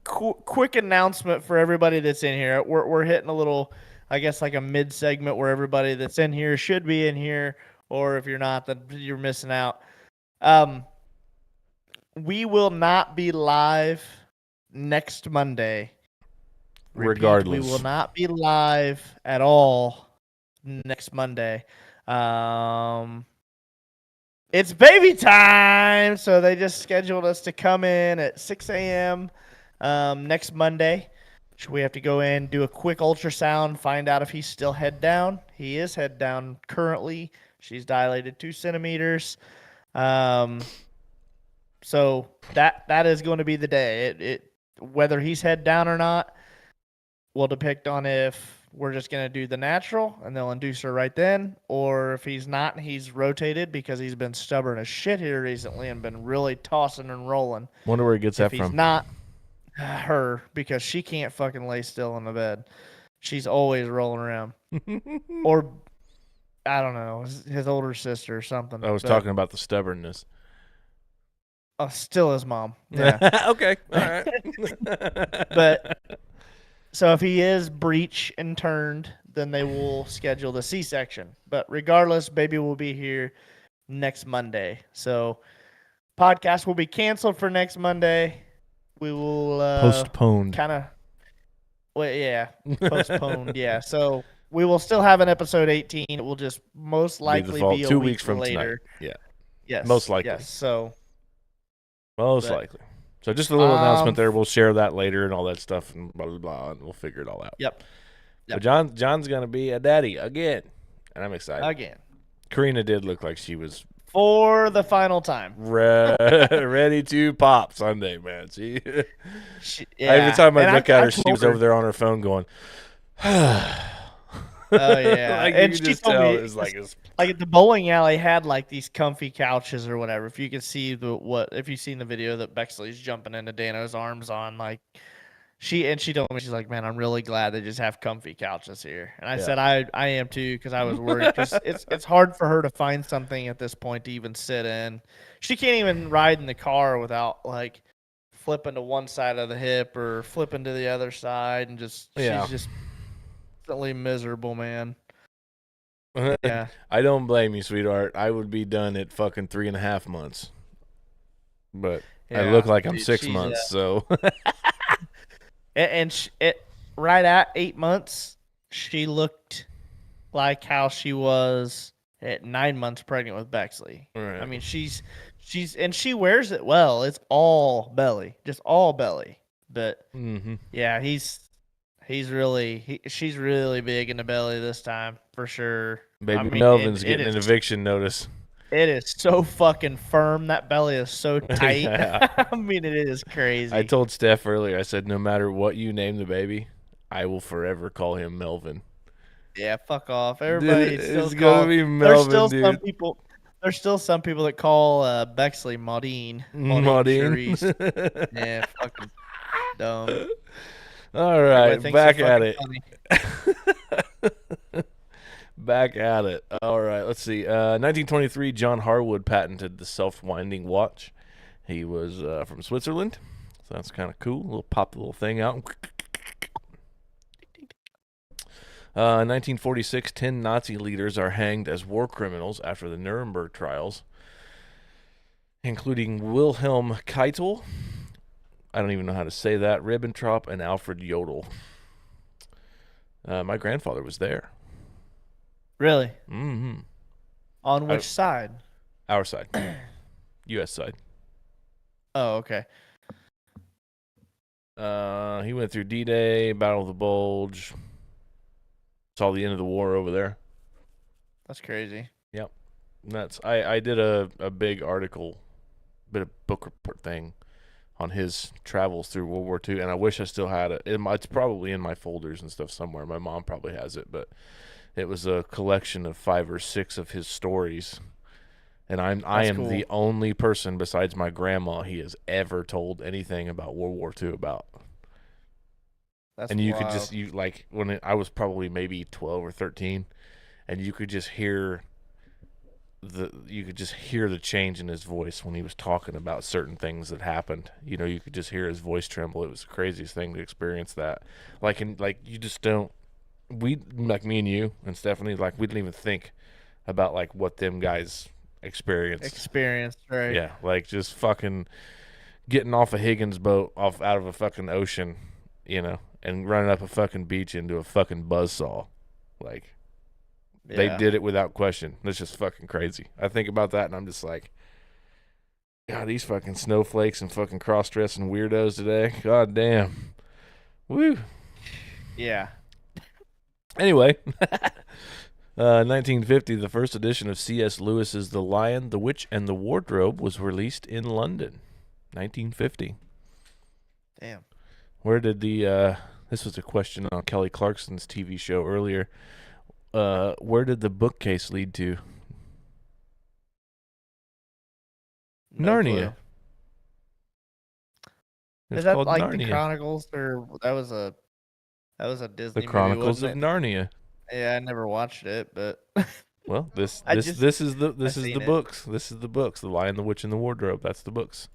quick announcement for everybody that's in here. We're hitting a little, I guess, like a mid segment where everybody that's in here should be in here, or if you're not, then you're missing out. We will not be live next Monday. Regardless, we will not be live at all next Monday. It's baby time, so they just scheduled us to come in at 6 a.m. Next Monday. So we have to go in, do a quick ultrasound, find out if he's still head down. He is head down currently. She's dilated 2 centimeters. So that is going to be the day. Whether he's head down or not will depict on if we're just going to do the natural and they'll induce her right then, or if he's not, he's rotated because he's been stubborn as shit here recently and been really tossing and rolling. Wonder where he gets that If he's from. not, her, because she can't fucking lay still in the bed. She's always rolling around. Or, I don't know, his older sister or something. I was talking about the stubbornness. Still his mom. Yeah. Okay. All right. But so if he is breech and turned, then they will schedule the C-section. But regardless, baby will be here next Monday. So podcast will be canceled for next Monday. We will Postponed. kind of, well, yeah, postponed. Yeah. So we will still have an episode 18. It will just most likely be a 2 week weeks from later. tonight. Yeah. Yes. Most likely. Yes. So Most likely. So just a little announcement there. We'll share that later and all that stuff and blah, blah, blah, and we'll figure it all out. Yep. But John's going to be a daddy again, and I'm excited. Again. Karina did look like she was for the final time. ready to pop Sunday, man. Yeah. Every time I look at her, she told was over there on her phone going, Oh yeah, Like you and could she just told tell me it's like it's like the bowling alley had like these comfy couches or whatever. If you could see if you've seen the video that Bexley's jumping into Dano's arms on, like she told me, she's like, man, I'm really glad they just have comfy couches here. And I Yeah. said I am too, because I was worried, because it's hard for her to find something at this point to even sit in. She can't even ride in the car without like flipping to one side of the hip or flipping to the other side, and Yeah. she's just constantly miserable, man. Yeah. I don't blame you, sweetheart. I would be done at fucking 3.5 months. But I look Yeah, like I'm dude, 6 months, so it right at 8 months, she looked like how she was at 9 months pregnant with Bexley. Right. I mean, she's and she wears it well. It's all belly, just all belly. But yeah, she's really big in the belly this time for sure. Baby I mean, and Melvin's getting an eviction notice. it is so fucking firm. That belly is so tight. Yeah. I mean, it is crazy. I told Steph earlier, I said, no matter what you name the baby, I will forever call him Melvin. Yeah, fuck off. Everybody Dude, still it's gonna be Melvin, there's still dude. some people. There's still some people that call Bexley Maudine. Maudine. Charisse. Yeah, fucking dumb. All right, Everybody thinks back they're at fucking it. Back at it. All right, let's see. 1923, John Harwood patented the self-winding watch. He was from Switzerland, so that's kind of cool. Pop the little thing out. 1946, 10 Nazi leaders are hanged as war criminals after the Nuremberg trials, including Wilhelm Keitel, I don't even know how to say that, Ribbentrop, and Alfred Jodl. My grandfather was there. Really? Mm-hmm. On which side? Our side. U.S. side. Oh, okay. He went through D-Day, Battle of the Bulge. Saw the end of the war over there. That's crazy. Yep. I did a big article, bit of book report thing on his travels through World War II, and I wish I still had it. It's probably in my folders and stuff somewhere. My mom probably has it, but it was a collection of 5 or 6 of his stories. And I am cool. the only person besides my grandma he has ever told anything about World War II about. That's And you wild. could just I was probably maybe 12 or 13, and you could just hear the change in his voice when he was talking about certain things that happened. You know, you could just hear his voice tremble. It was the craziest thing to experience that. You just don't. Like me and you and Stephanie, like we didn't even think about like what them guys experienced, right? Yeah, like just fucking getting off a Higgins boat out of a fucking ocean, you know, and running up a fucking beach into a fucking buzzsaw. Like they did it without question. That's just fucking crazy. I think about that and I'm just like, God, these fucking snowflakes and fucking cross-dressing weirdos today. God damn. Woo. Yeah. Anyway, 1950, the first edition of C.S. Lewis's The Lion, the Witch, and the Wardrobe was released in London. 1950. Damn. Where did this was a question on Kelly Clarkson's TV show earlier. Where did the bookcase lead to? No Narnia. clue. It's Is that called like Narnia. the Chronicles, or that was a Disney The Chronicles movie, of Narnia. Yeah, I never watched it, but Well, this I is just- the seen it. books. This is the books. The Lion, the Witch, and the Wardrobe. That's the books.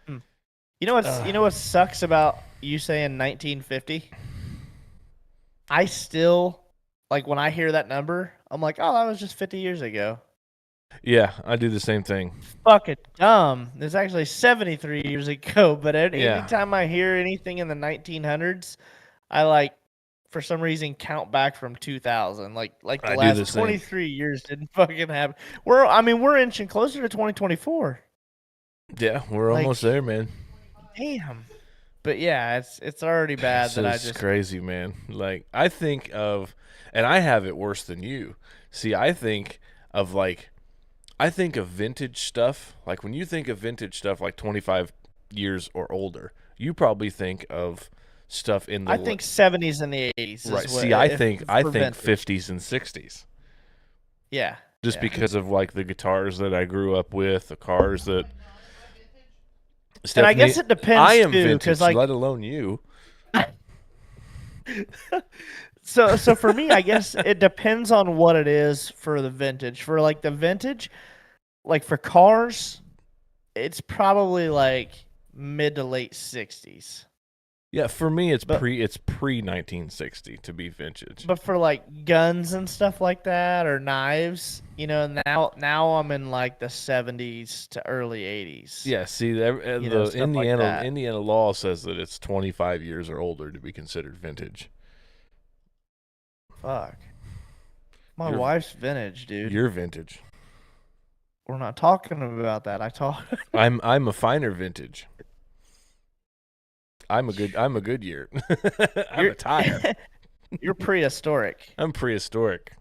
you know what sucks about you saying 1950? I still like when I hear that number, I'm like, oh, that was just 50 years ago. Yeah, I do the same thing. Fucking dumb. It's actually 73 years ago. But Yeah. anytime I hear anything in the 1900s, I for some reason count back from 2000. Like the I do last the same. 23 years didn't fucking happen. We're inching closer to 2024. Yeah, we're almost there, man. Damn. But yeah, it's already bad that I It's just crazy, man. Like I think of, and I have it worse than you. See, I think of vintage stuff. Like when you think of vintage stuff, like 25 years or older, you probably think of stuff in the. I think 70s and the 80s right. is what. See, I think for vintage. 50s and 60s. Yeah. Just yeah. because of like the guitars that I grew up with, the cars that. And Stephanie, I guess it depends I am too, vintage, because like let alone you. so for me, I guess it depends on what it is for the vintage. For like the vintage, like for cars, it's probably like mid to late 60s. Yeah, for me, it's But- pre 1960 to be vintage. But for like guns and stuff like that or knives, now I'm in like the 70s to early 80s. Yeah, see, the stuff like that. Indiana law says that it's 25 years or older to be considered vintage. Fuck. My You're- wife's vintage, dude. You're vintage. We're not talking about that. I'm a finer vintage. I'm a good year. I'm a tire. You're prehistoric. I'm prehistoric.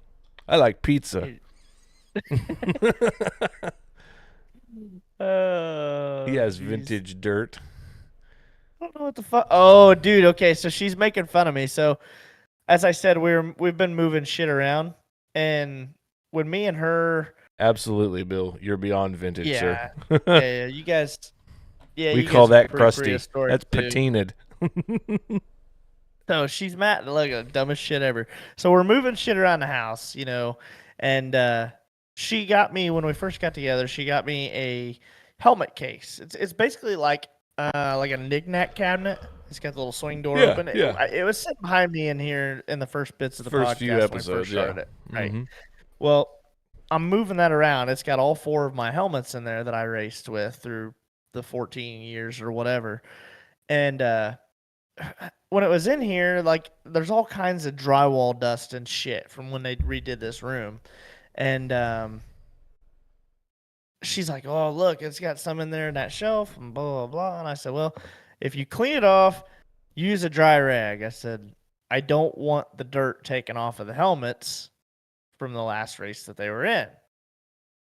I like pizza. He has Jeez. vintage dirt. I don't know what the fuck. Oh, dude. Okay, so she's making fun of me. So, as I said, we've been moving shit around, and when me and her, Absolutely, Bill. You're beyond vintage, yeah, sir. yeah, you guys, yeah, we you call guys are that pretty crusty. prehistoric, That's too. patinaed. So she's mad, like the dumbest shit ever. So we're moving shit around the house, and she got me when we first got together. She got me a helmet case. It's basically like a knick-knack cabinet. It's got the little swing door Yeah, open. yeah. It was sitting behind me in here in the first bits of the First podcast few when we episodes, first started yeah. it. Right. Mhm. Well, I'm moving that around. It's got all 4 of my helmets in there that I raced with through the 14 years or whatever. And when it was in here, like there's all kinds of drywall dust and shit from when they redid this room. And she's like, "Oh, look, it's got some in there in that shelf and blah blah blah." And I said, "Well, if you clean it off, use a dry rag." I said, "I don't want the dirt taken off of the helmets from the last race that they were in."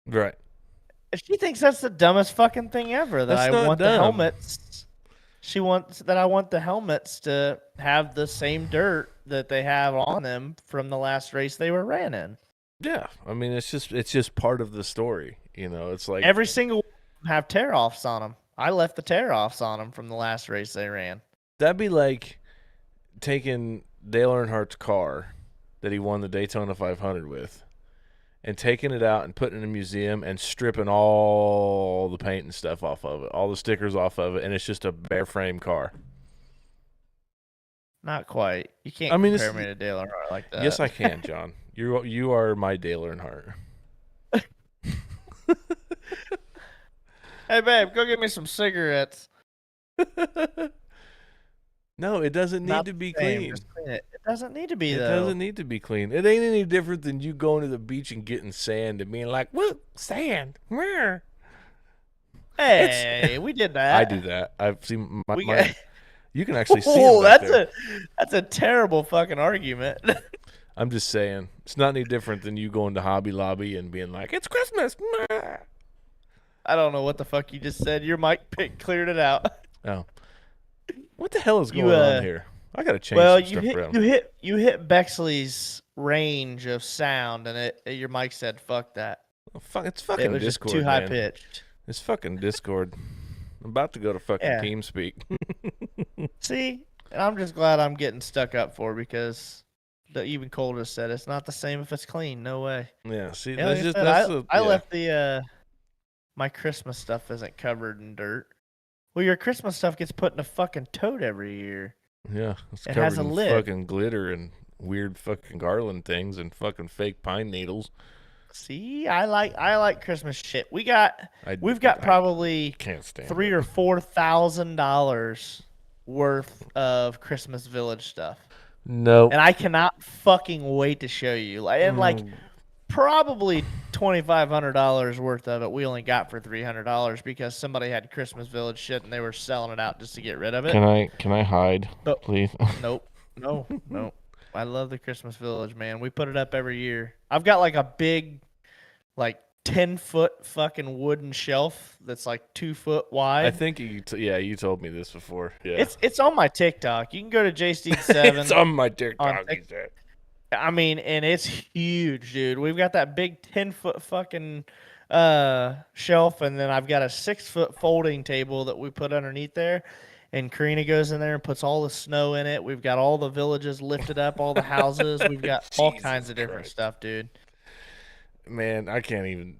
Right. And she thinks that's the dumbest fucking thing ever. That That's I not want the dumb. helmets. She wants that I want the helmets to have the same dirt that they have on them from the last race they were ran in. Yeah. I mean, it's just part of the story. It's like Every single one of them have tear offs on them. I left the tear offs on them from the last race they ran. that'd be like taking Dale Earnhardt's car that he won the Daytona 500 with, and taking it out and putting it in a museum and stripping all the paint and stuff off of it, all the stickers off of it, and it's just a bare frame car. Not quite. You can't I mean, compare it's- me to Dale Earnhardt like that. Yes, I can, John. You are my Dale Earnhardt. Hey, babe, go get me some cigarettes. No, it doesn't need Not to the be same, clean. just clean it. It doesn't need to be, It though. doesn't need to be clean. It ain't any different than you going to the beach and getting sand and being like, "Whoop, sand, where?" Hey, we did that. I do that. I've seen my. We my got- you can actually see. Oh, them back there. that's a terrible fucking argument. I'm just saying, it's not any different than you going to Hobby Lobby and being like, "It's Christmas." I don't know what the fuck you just said. Your mic cleared it out. Oh, what the hell is You, going on here? I gotta change Well, some you stuff around. hit Bexley's range of sound, and your mic said "fuck that." Oh, fuck, it's fucking It was Discord, just too high man. pitched. It's fucking Discord. I'm about to go to fucking Yeah. TeamSpeak. See, and I'm just glad I'm getting stuck up for because the even Cole just said it's not the same if it's clean. No way. Yeah, see, Yeah, that's like I just said, that's I yeah. left the my Christmas stuff isn't covered in dirt. Well, your Christmas stuff gets put in a fucking tote every year. Yeah, it's It covered has a in lid. fucking glitter and weird fucking garland things and fucking fake pine needles. See, I like Christmas shit. We've got I probably can't stand $3,000 or $4,000 worth of Christmas Village stuff, No. and I cannot fucking wait to show you. Like probably $2,500 worth of it we only got for $300 because somebody had Christmas Village shit and they were selling it out just to get rid of it. Can I hide, But- please? Nope. No. I love the Christmas Village, man. We put it up every year. I've got like a big, like 10-foot fucking wooden shelf that's like 2 foot wide. I think you told me this before. Yeah. It's on my TikTok. You can go to JSteed7. It's on my TikTok. Tik- I mean, and it's huge, dude. We've got that big 10-foot fucking shelf, and then I've got a 6-foot folding table that we put underneath there. And Karina goes in there and puts all the snow in it. We've got all the villages lifted up, all the houses. We've got all kinds of different stuff, dude. Man, I can't even.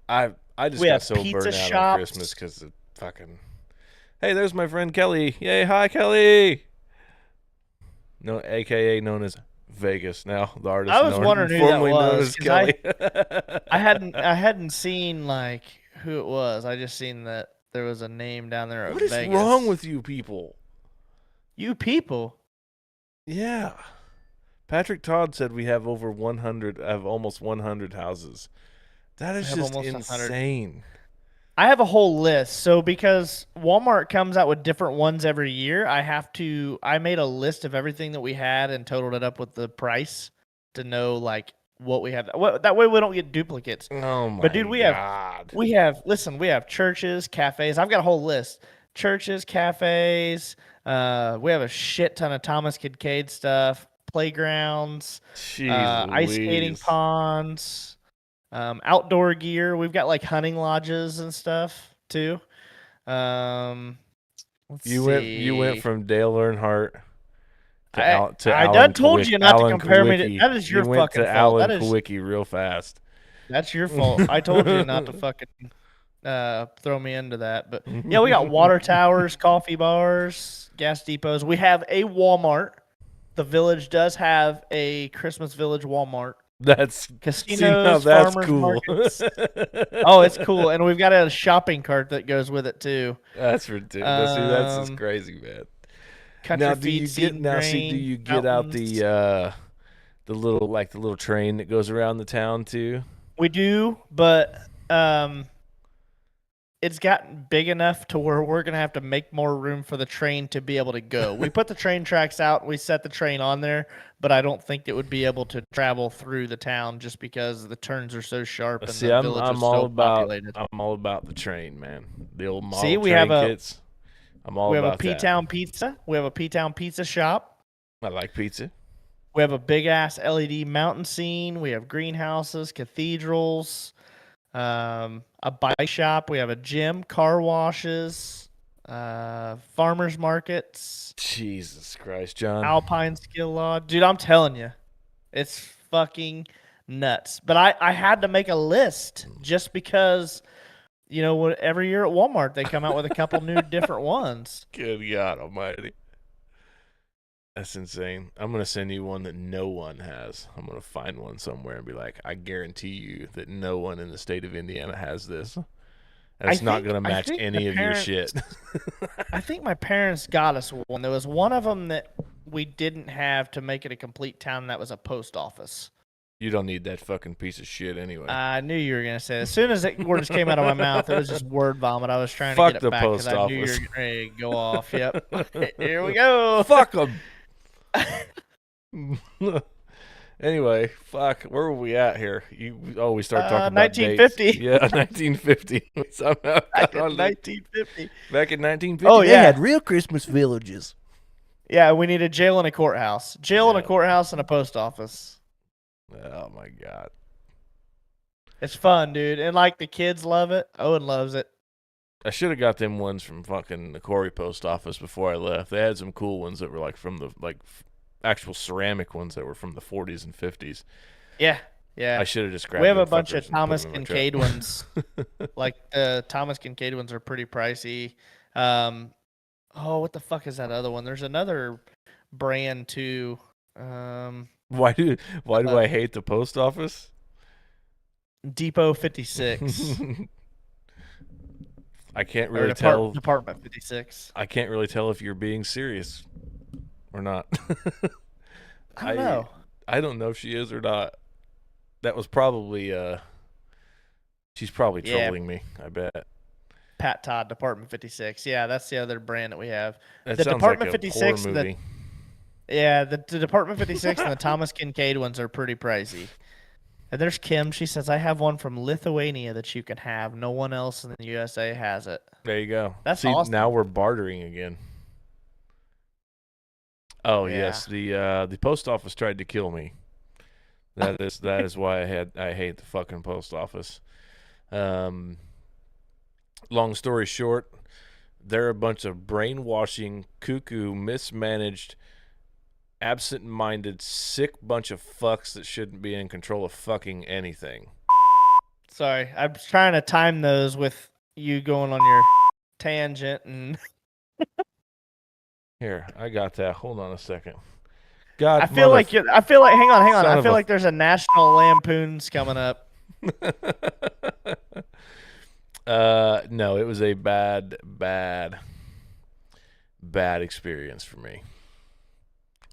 I just We got have so pizza burned out on shops. Christmas because of fucking. Hey, there's my friend Kelly. Yay, hi Kelly. No, AKA known as Vegas now. The artist. I was wondering who that formerly known was, as 'cause Kelly. I hadn't seen like who it was. I just seen that there was a name down there. What is Vegas. wrong with you people? you people? Yeah. Patrick Todd said we have over 100, have almost 100 houses. That is have just almost 100. insane. I have a whole list. So because Walmart comes out with different ones every year, I made a list of everything that we had and totaled it up with the price to know like what we have. That way we don't get duplicates. Oh my But dude, we God. we have churches, cafes. I've got a whole list. Churches, cafes. We have a shit ton of Thomas Kincaid stuff. Playgrounds, Jeez ice skating Louise. ponds, outdoor gear. We've got like hunting lodges and stuff too. Let's You see. went from Dale Earnhardt to I Alan done told you not to Alan compare me to. Kulwicki. That is your you went fucking to fault. Alan That is Kulwicki real fast. that's your fault. I told you not to fucking throw me into that. But yeah, we got water towers, coffee bars, gas depots. We have a Walmart. The village does have a Christmas Village Walmart. That's Casinos, that's farmers cool. markets. Oh, it's cool, and we've got a shopping cart that goes with it too. That's ridiculous. See, that's just Um, crazy, man. Country Now, do you feed, get seed now? grain, See, do you get out mountains. the little train that goes around the town too? We do, but it's gotten big enough to where we're gonna have to make more room for the train to be able to go. We put the train tracks out, we set the train on there, but I don't think it would be able to travel through the town just because the turns are so sharp and See, the I'm village is all so about populated. I'm all about the train, man. The old model See, we train have a- kits. I'm all We have a about that. P-Town pizza. We have a P-Town pizza shop. I like pizza. We have a big ass LED mountain scene. We have greenhouses, cathedrals, a bike shop. We have a gym, car washes, farmers markets, Jesus Christ, John. alpine skill lodge. Dude, I'm telling you, it's fucking nuts. But I had to make a list just because, you know, every year at Walmart they come out with a couple new different ones. Good God Almighty. That's insane. I'm going to send you one that no one has. I'm going to find one somewhere and be like, I guarantee you that no one in the state of Indiana has this. And it's not going to I match think any the of your parents- shit. I think my parents got us one. There was one of them that we didn't have to make it a complete town. That was a post office. You don't need that fucking piece of shit anyway. I knew you were gonna say that. As soon as it words came out of my mouth, it was just word vomit. I was trying Fuck to get the it back because post I knew you were office. getting ready to go off. Yep. Here we go. Fuck them. Anyway, fuck. Where were we at here? We started talking about dates. 1950. Yeah, 1950. Somehow Back got in on to- 1950. back in 1950. Oh, they yeah. had real Christmas villages. Yeah, we need a jail and a courthouse. Jail and a Yeah. courthouse and a post office. Oh my God. It's fun, dude. And like the kids love it. Owen loves it. I should have got them ones from fucking the Corey post office before I left. They had some cool ones that were like from the actual ceramic ones that were from the 40s and 50s. Yeah. Yeah. I should have just grabbed. We have a them bunch of fuckers and put Thomas them in my Kincaid truck. ones. Like the Thomas Kincaid ones are pretty pricey. What the fuck is that other one? There's another brand too. Why do I hate the post office? Depot 56 I can't or really tell. Department 56. I can't really tell if you're being serious or not. I don't know. I don't know if she is or not. That was probably she's probably Yeah. trolling me, I bet. Pat Todd, Department 56. Yeah, that's the other brand that we have. That The sounds Department like a 56 horror and the- movie. Yeah, the Department 56 and the Thomas Kincaid ones are pretty pricey. And there's Kim. She says, I have one from Lithuania that you can have. No one else in the USA has it. There you go. That's See, awesome. now we're bartering again. Oh Yeah. yes, the post office tried to kill me. That is why I hate the fucking post office. Long story short, they're a bunch of brainwashing, cuckoo, mismanaged, absent-minded, sick bunch of fucks that shouldn't be in control of fucking anything. Sorry. I'm trying to time those with you going on your tangent and Here, I got that. Hold on a second. God, I feel like hang on. Son I of feel a- like there's a National Lampoons coming up. No, it was a bad experience for me.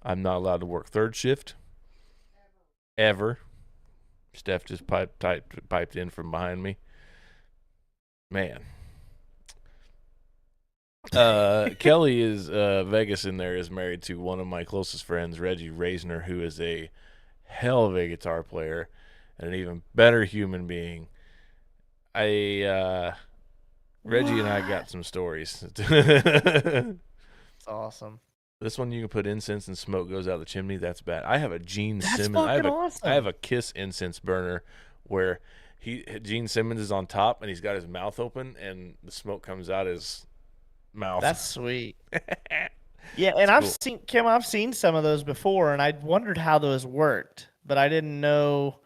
I'm not allowed to work third shift ever. Steph just piped in from behind me. Man. Kelly is Vegas in there is married to one of my closest friends, Reggie Reisner, who is a hell of a guitar player and an even better human being. Reggie and I got some stories. It's awesome. This one you can put incense and smoke goes out the chimney. That's bad. I have a Gene That's Simmons. fucking awesome. I have a Kiss incense burner where Gene Simmons is on top and he's got his mouth open and the smoke comes out his mouth. That's sweet. Yeah, and That's I've seen some of those before, and I wondered how those worked, but I didn't know.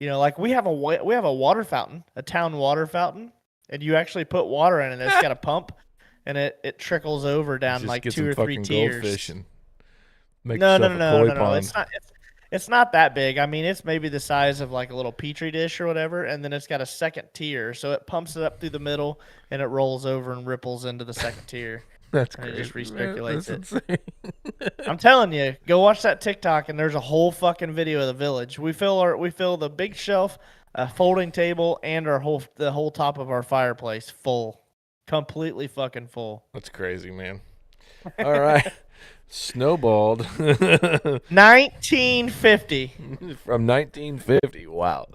You know, like we have a water fountain, a town water fountain, and you actually put water in it. And it's got a pump, and it trickles over down Just like get 2 some or 3 fucking tiers. goldfish and make No, yourself a koi pond. It's not. It's not that big. I mean, it's maybe the size of like a little petri dish or whatever, and then it's got a second tier, so it pumps it up through the middle, and it rolls over and ripples into the second tier. That's And it crazy. just recirculates That's it. insane. I'm telling you, go watch that TikTok, and there's a whole fucking video of the village. We fill the big shelf, a folding table, and the whole top of our fireplace full, completely fucking full. That's crazy, man. All right. Snowballed 1950. from 1950. Wow.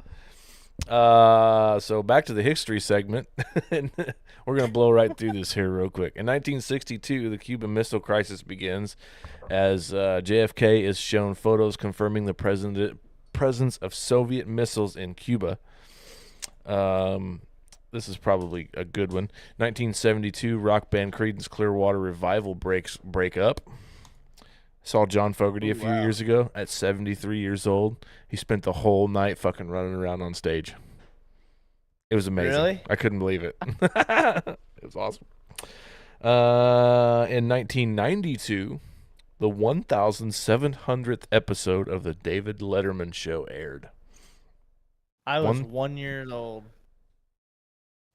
So back to the history segment. And we're going to blow right through this here real quick. In 1962, the Cuban Missile Crisis begins as JFK is shown photos confirming the presence of Soviet missiles in Cuba. This is probably a good one. 1972, rock band Creedence Clearwater Revival break up. Saw John Fogerty a few years ago at 73 years old. He spent the whole night fucking running around on stage. It was amazing. Really? I couldn't believe it. It was awesome. In 1992, the 1,700th episode of the David Letterman Show aired. I was 1 year old.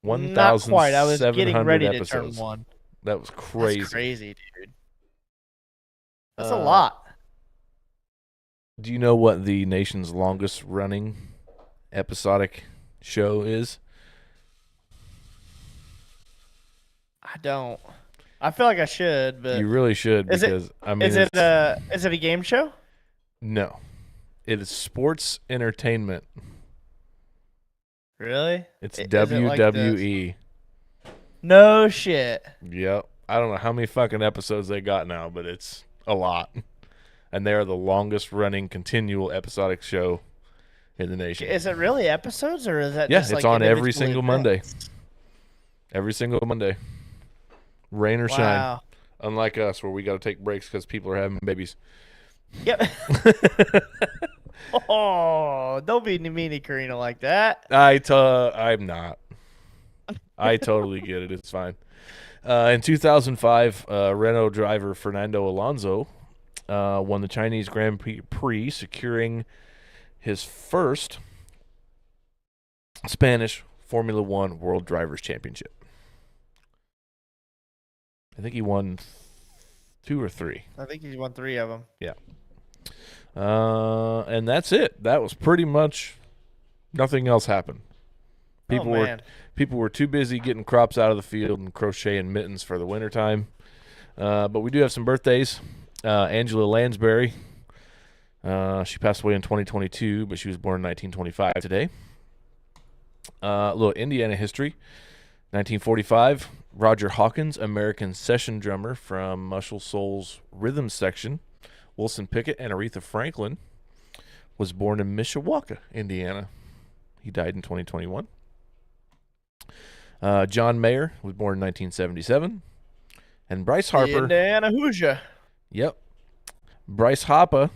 1,700 Not quite. I was getting ready to turn episodes. 1. That was crazy. That's crazy, dude. That's a lot. Do you know what the nation's longest running episodic show is? I don't. I feel like I should, but You really should, Is it- because I mean, is it a game show? no, it is sports entertainment. Really? It's Is it like WWE. No shit. Yep. I don't know how many fucking episodes they got now, but it's a lot. And they are the longest running continual episodic show in the nation. Is it really episodes, or is that Yeah, just it's like on every individual single Monday. events? Every single Monday. Rain or shine. Wow. Unlike us, where we got to take breaks because people are having babies. Yep. Oh, don't be mean to Karina like that. I'm not. I totally get it. It's fine. In 2005, Renault driver Fernando Alonso won the Chinese Grand Prix, securing his first Spanish Formula One World Drivers' Championship. I think he won 2 or 3. I think he's won 3 of them. And that's it. That was pretty much nothing else happened. People were too busy getting crops out of the field and crocheting mittens for the wintertime. But we do have some birthdays. Angela Lansbury, She passed away in 2022, but she was born in 1925 today. A little Indiana history. 1945, Roger Hawkins, American session drummer from Muscle Shoals Rhythm Section, Wilson Pickett, and Aretha Franklin, was born in Mishawaka, Indiana. He died in 2021. John Mayer was born in 1977. And Bryce Harper. Indiana Hoosier. Yep. Bryce Harper,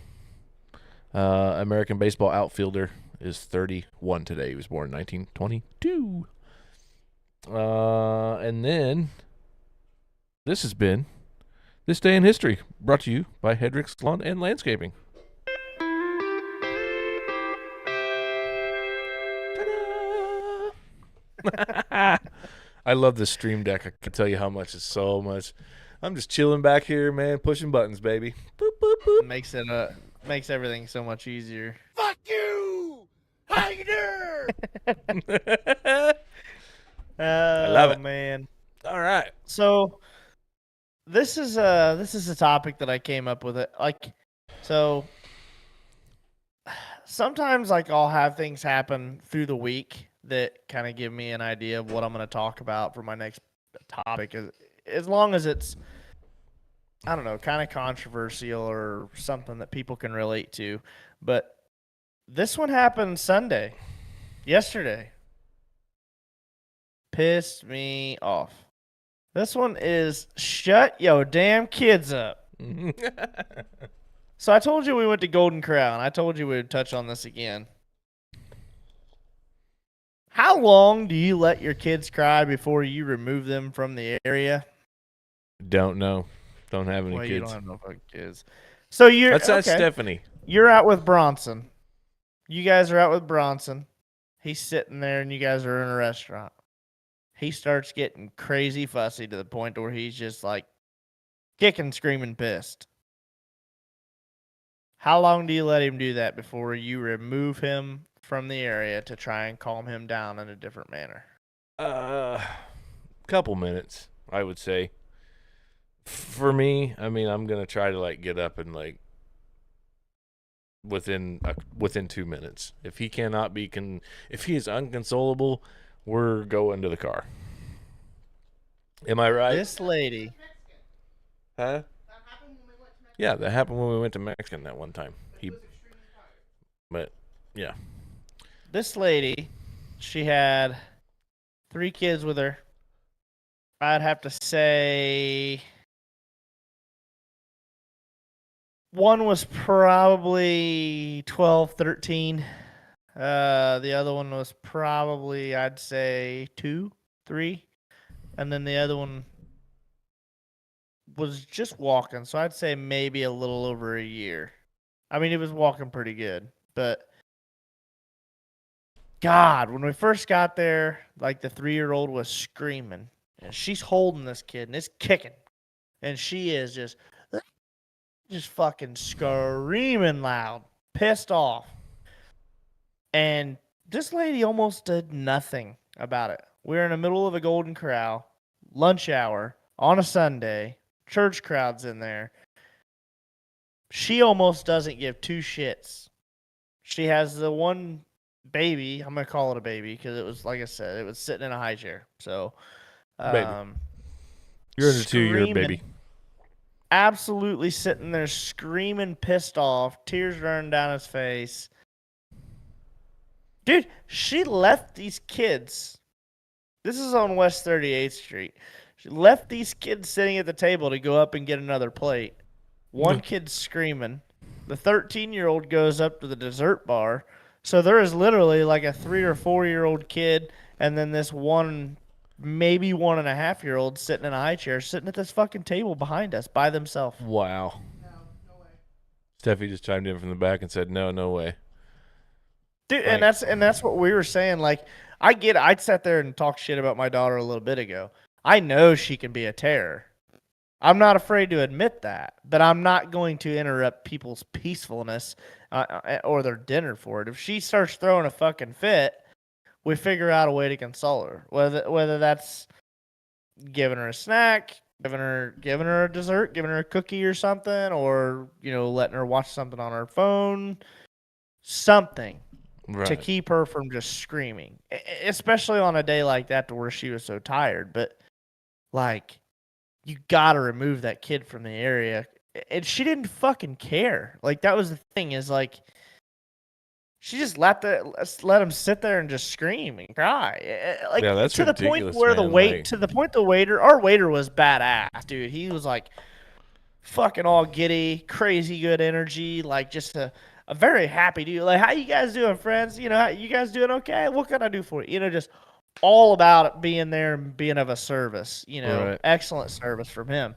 American baseball outfielder, is 31 today. He was born in 1922. And then this has been This Day in History, brought to you by Hedrick's Lawn and Landscaping. Ta-da! I love this stream deck. I can tell you how much. It's so much. I'm just chilling back here, man, pushing buttons, baby. Boop, boop, boop. Makes everything so much easier. Fuck you! Hater! I love it. Man. All right. So this is a topic that I came up with. Sometimes I'll have things happen through the week that kind of give me an idea of what I'm going to talk about for my next topic, as long as it's, I don't know, kind of controversial or something that people can relate to. But this one happened yesterday. Pissed me off. This one is shut your damn kids up. So I told you we went to Golden Corral, and I told you we would touch on this again. How long do you let your kids cry before you remove them from the area? Don't know. Don't have any Well, kids. you don't have no fucking kids. So That's Stephanie. You're out with Bronson. You guys are out with Bronson. He's sitting there, and you guys are in a restaurant. He starts getting crazy fussy to the point where he's just like kicking, screaming, pissed. How long do you let him do that before you remove him from the area to try and calm him down in a different manner? Couple minutes, I would say. For me, I mean, I'm gonna try to get up and within 2 minutes. If he cannot be if he is unconsolable, we're going to the car. Am I right? This lady. Huh? Yeah, that happened when we went to Mexican that one time. But yeah. This lady, she had 3 kids with her. I'd have to say one was probably 12, 13. The other one was probably, I'd say 2, 3. And then the other one was just walking. So I'd say maybe a little over a year. I mean, he was walking pretty good. But God, when we first got there, the 3-year-old was screaming. And she's holding this kid and it's kicking. And she is just fucking screaming loud, pissed off. And this lady almost did nothing about it. We're in the middle of a Golden Corral, lunch hour, on a Sunday, church crowds in there. She almost doesn't give 2 shits. She has the one baby, I'm going to call it a baby, because it was, like I said, it was sitting in a high chair. So, baby. You're in a 2-year baby. Absolutely sitting there screaming, pissed off, tears running down his face. Dude, she left these kids. This is on West 38th Street. She left these kids sitting at the table to go up and get another plate. One kid's screaming. The 13-year-old goes up to the dessert bar. So there is literally a 3 or 4-year-old kid and then this one, maybe 1.5-year-old sitting in a high chair, sitting at this fucking table behind us by themselves. Wow. No way. Steffi just chimed in from the back and said, no way. Dude, and that's what we were saying. I'd sat there and talked shit about my daughter a little bit ago. I know she can be a terror. I'm not afraid to admit that, but I'm not going to interrupt people's peacefulness or their dinner for it. If she starts throwing a fucking fit, we figure out a way to console her. Whether that's giving her a snack, giving her a dessert, giving her a cookie or something, or letting her watch something on her phone, something to Right. keep her from just screaming, especially on a day like that to where she was so tired. But like, you gotta remove that kid from the area, and she didn't fucking care. Like, that was the thing, is like, she just let him sit there and just scream and cry, Yeah, like, that's to the point ridiculous, where man. Like, the waiter, our waiter was badass, dude. He was like fucking all giddy, crazy good energy, like just a very happy dude. Like, how you guys doing, friends? How you guys doing? Okay, what can I do for you? Just all about it, being there and being of a service. right. Excellent service from him.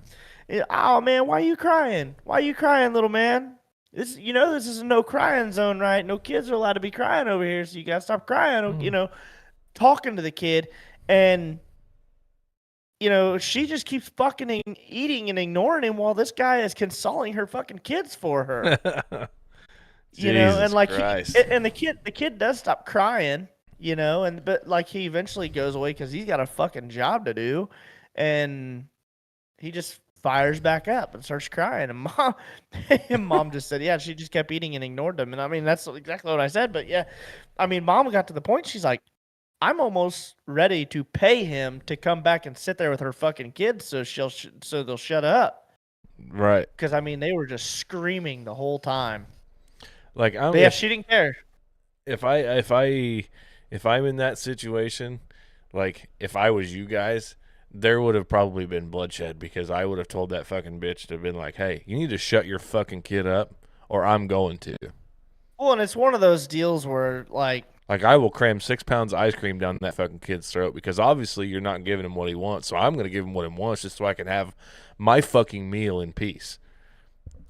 Oh man, why are you crying? Why are you crying, little man? This is a no crying zone, right? No kids are allowed to be crying over here, so you gotta stop crying. Talking to the kid, and she just keeps fucking eating and ignoring him while this guy is consoling her fucking kids for her. And Jesus like Christ. the kid does stop crying, but like he eventually goes away because he's got a fucking job to do, and he just fires back up and starts crying. And mom just said, yeah, she just kept eating and ignored him. And I mean, that's exactly what I said. But yeah, I mean, mom got to the point. She's like, I'm almost ready to pay him to come back and sit there with her fucking kids so so they'll shut up. Right. Because I mean, they were just screaming the whole time. Like, But yeah, she didn't care. if I'm in that situation, like if I was you guys, there would have probably been bloodshed, because I would have told that fucking bitch to have been like, hey, you need to shut your fucking kid up or I'm going to. Well, and it's one of those deals where like I will cram 6 pounds of ice cream down that fucking kid's throat, because obviously you're not giving him what he wants. So I'm going to give him what he wants just so I can have my fucking meal in peace.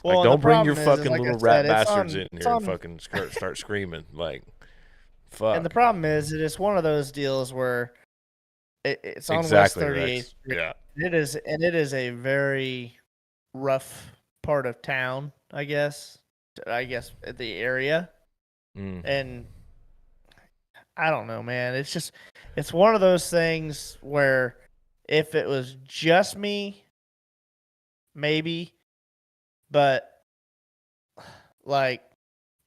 Well, Like, and the don't bring your problem is, fucking like I little said, rat bastards in here and fucking start screaming. Like, fuck. And the problem is, it's one of those deals where it's on West Exactly, 38th Rex. Street. Yeah. It is a very rough part of town, I guess. The area. Mm. And I don't know, man. It's one of those things where if it was just me, maybe, but like,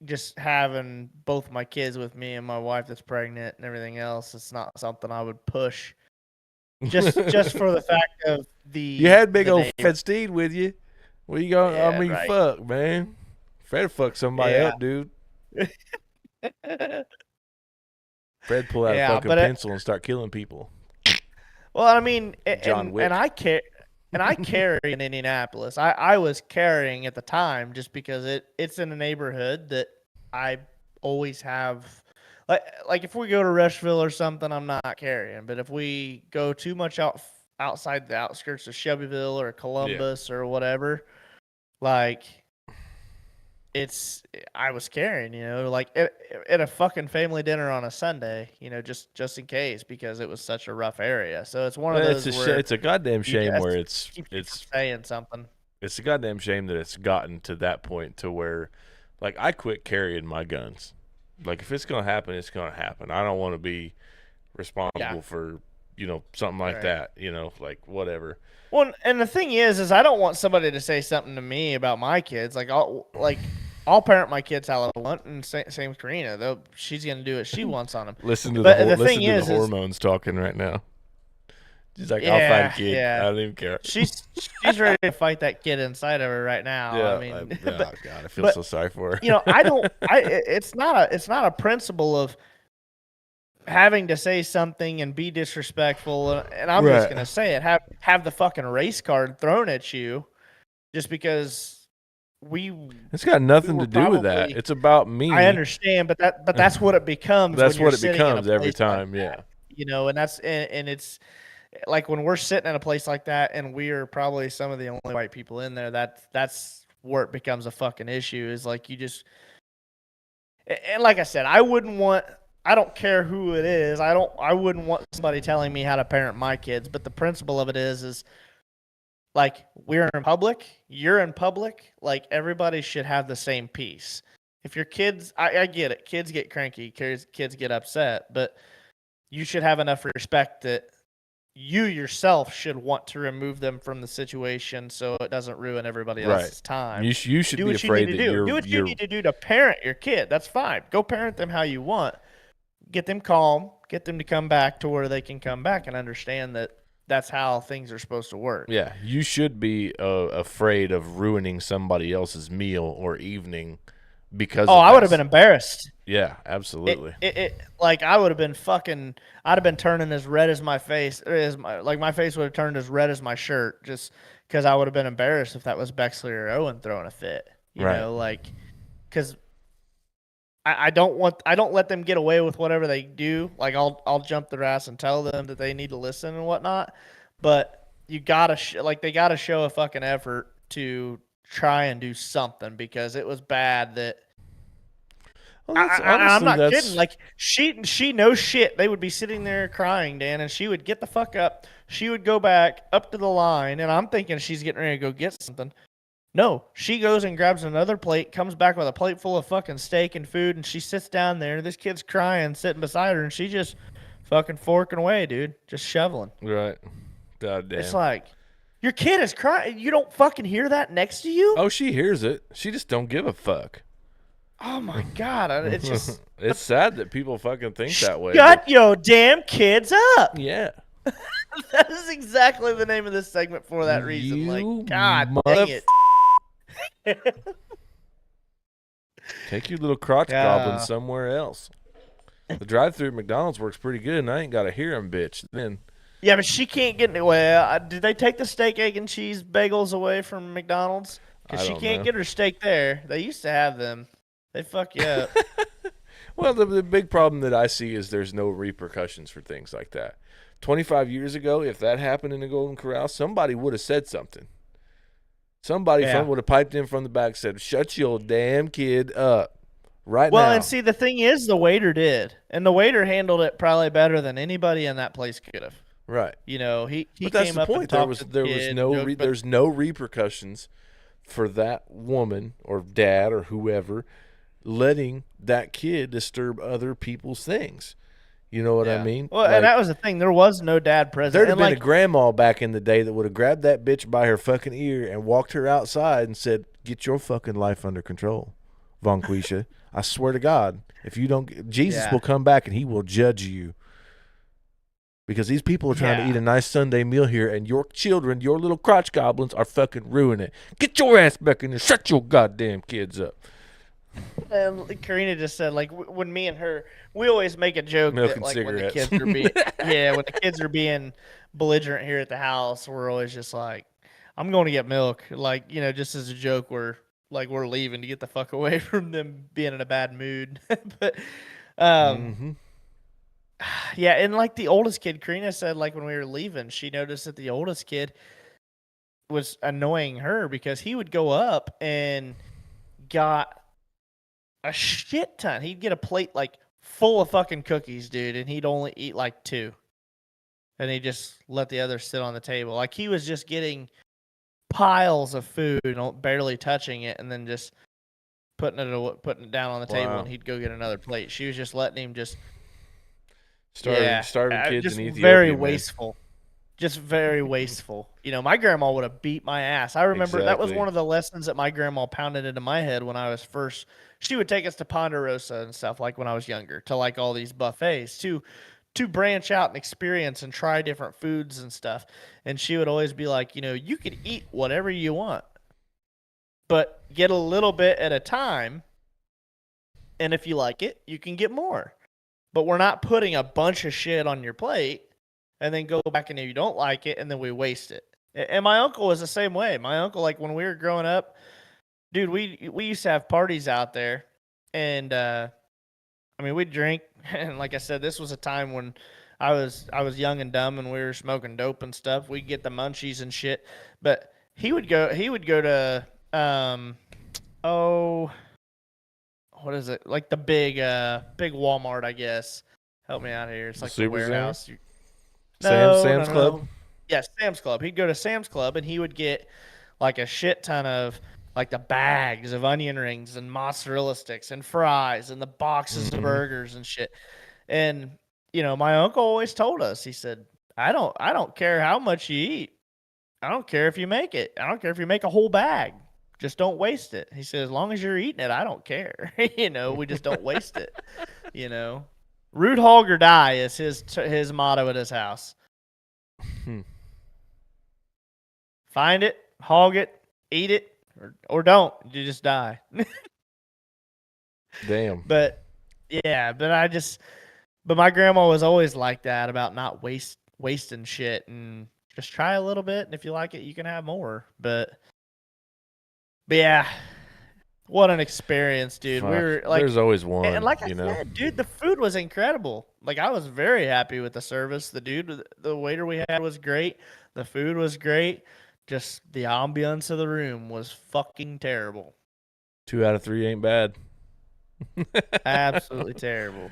just having both my kids with me and my wife that's pregnant and everything else, it's not something I would push. Just for the fact of You had big old name. Fred Steed with you. What you going? Yeah, I mean, right. fuck, man. Fred fuck somebody Yeah. up, dude. Fred pull out a Yeah, fucking but pencil and start killing people. Well, I mean, John Wick. and I carry in Indianapolis. I was carrying at the time just because it's in a neighborhood that I always have. Like if we go to Rushville or something, I'm not carrying. But if we go too much outside the outskirts of Shelbyville or Columbus or whatever, like I was carrying, like at a fucking family dinner on a Sunday, just in case, because it was such a rough area. So it's one of those where it's a goddamn shame where keep saying something. It's a goddamn shame that it's gotten to that point to where, like, I quit carrying my guns. Like, if it's gonna happen, it's gonna happen. I don't want to be responsible for something like that. Like, whatever. Well, and the thing is I don't want somebody to say something to me about my kids. I'll parent my kids how I want, and same with Karina. She's gonna do what she wants on them. Listen to the hormones talking right now. She's like, I'll fight a kid. Yeah. I don't even care. She's ready to fight that kid inside of her right now. Yeah, I mean, God, I feel so sorry for her. It's not a principle of having to say something and be disrespectful, and I'm just gonna say it. Have the fucking race card thrown at you, just because it's got nothing to do with that. It's about me. I understand, but that's what it becomes. That's when what you're it becomes every like time. that, and and it's like when we're sitting in a place like that, and we are probably some of the only white people in there. That's where it becomes a fucking issue. Is like and like I said, I don't care who it is. I wouldn't want somebody telling me how to parent my kids. But the principle of it is like, we're in public, you're in public, like, everybody should have the same peace. If your kids, I get it, kids get cranky, kids get upset, but you should have enough respect that you yourself should want to remove them from the situation so it doesn't ruin everybody Right. else's time. You should Do be what you need afraid to that do. Do what you need to do to parent your kid. That's fine. Go parent them how you want. Get them calm. Get them to come back to where they can come back and understand that that's how things are supposed to work. Yeah, you should be afraid of ruining somebody else's meal or evening because. Oh, of I would have that. been embarrassed. Yeah, absolutely. Like I would have been fucking. I'd have been turning as red as my face. My face would have turned as red as my shirt, just because I would have been embarrassed if that was Bexley or Owen throwing a fit. You Right. know, like because I don't let them get away with whatever they do. Like I'll jump their ass and tell them that they need to listen and whatnot. But you gotta they gotta show a fucking effort to try and do something because it was bad that. Well, that's, I'm not that's, kidding. Like she knows shit. They would be sitting there crying, Dan, and she would get the fuck up. She would go back up to the line, and I'm thinking she's getting ready to go get something. No, she goes and grabs another plate, comes back with a plate full of fucking steak and food, and she sits down there. This kid's crying, sitting beside her, and she just fucking forking away, dude, just shoveling. right. God damn. It's like your kid is crying. You don't fucking hear that next to you? Oh, she hears it. She just don't give a fuck. Oh my god, it's just It's sad that people fucking think that way. shut your damn kids up. Yeah. That is exactly the name of this segment for that reason. You Like, God dang it. Take your little crotch goblin somewhere else. The drive-through at McDonald's works pretty good, and I ain't got to hear him, bitch. Then. Yeah, but she can't get anywhere. Did they take the steak, egg, and cheese bagels away from McDonald's? Because she can't get her steak there. They used to have them. They fuck you up. Well, the big problem that I see is there's no repercussions for things like that. 25 years ago, if that happened in the Golden Corral, somebody would have said something. Somebody would have piped in from the back and said, shut your damn kid up right now. Well, and see, the thing is, the waiter did. And the waiter handled it probably better than anybody in that place could have. Right. You know, he but that's came the up point. and talked to the kid, there's no repercussions for that woman or dad or whoever letting that kid disturb other people's things. You know what I mean? Well, and that was the thing. There was no dad present. There'd have been a grandma back in the day that would have grabbed that bitch by her fucking ear and walked her outside and said, get your fucking life under control, Vonquisha. I swear to God, if you don't, Jesus will come back and he will judge you. Because these people are trying to eat a nice Sunday meal here, and your children, your little crotch goblins, are fucking ruining it. Get your ass back in there. Shut your goddamn kids up. And Karina just said, like, when me and her, we always make a joke Milk that, and like, cigarettes. when the kids are being, when the kids are being belligerent here at the house, we're always just like, I'm going to get milk. Like, you know, just as a joke, we're leaving to get the fuck away from them being in a bad mood. But, yeah, and like the oldest kid, Karina said, like, when we were leaving, she noticed that the oldest kid was annoying her because he would go up and got a shit ton. He'd get a plate like full of fucking cookies, dude, and he'd only eat like 2. And he just let the others sit on the table. Like he was just getting piles of food, barely touching it, and then just putting it down on the table, and he'd go get another plate. She was just letting him just starving kids just in Ethiopia. Very wasteful. Just very wasteful. You know, my grandma would have beat my ass. I remember that was one of the lessons that my grandma pounded into my head when I was first. She would take us to Ponderosa and stuff, like when I was younger, to like all these buffets to branch out and experience and try different foods and stuff. And she would always be like, you know, you could eat whatever you want, but get a little bit at a time. And if you like it, you can get more. But we're not putting a bunch of shit on your plate and then go back and if you don't like it, and then we waste it. And my uncle was the same way. My uncle, like when we were growing up, dude, we used to have parties out there, and I mean, we'd drink, and like I said, this was a time when I was young and dumb, and we were smoking dope and stuff. We'd get the munchies and shit. But he would go to what is it? Like the big Walmart, I guess. Help me out here. It's like the warehouse. Sam's Club? No. Yeah, Sam's Club. He'd go to Sam's Club, and he would get like a shit ton of like the bags of onion rings and mozzarella sticks and fries and the boxes of burgers and shit. And, you know, my uncle always told us, he said, I don't care how much you eat. I don't care if you make it. I don't care if you make a whole bag. Just don't waste it. He said, as long as you're eating it, I don't care. We just don't waste it. Root hog or die is his motto at his house. Find it, hog it, eat it, or don't. You just die. Damn. But my grandma was always like that about not wasting shit and just try a little bit, and if you like it, you can have more. But yeah, what an experience, dude. Fuck. We were like, there's always one, and like I said, dude, the food was incredible. Like, I was very happy with the service. The waiter we had was great. The food was great. Just the ambiance of the room was fucking terrible. 2 out of 3 ain't bad. Absolutely terrible.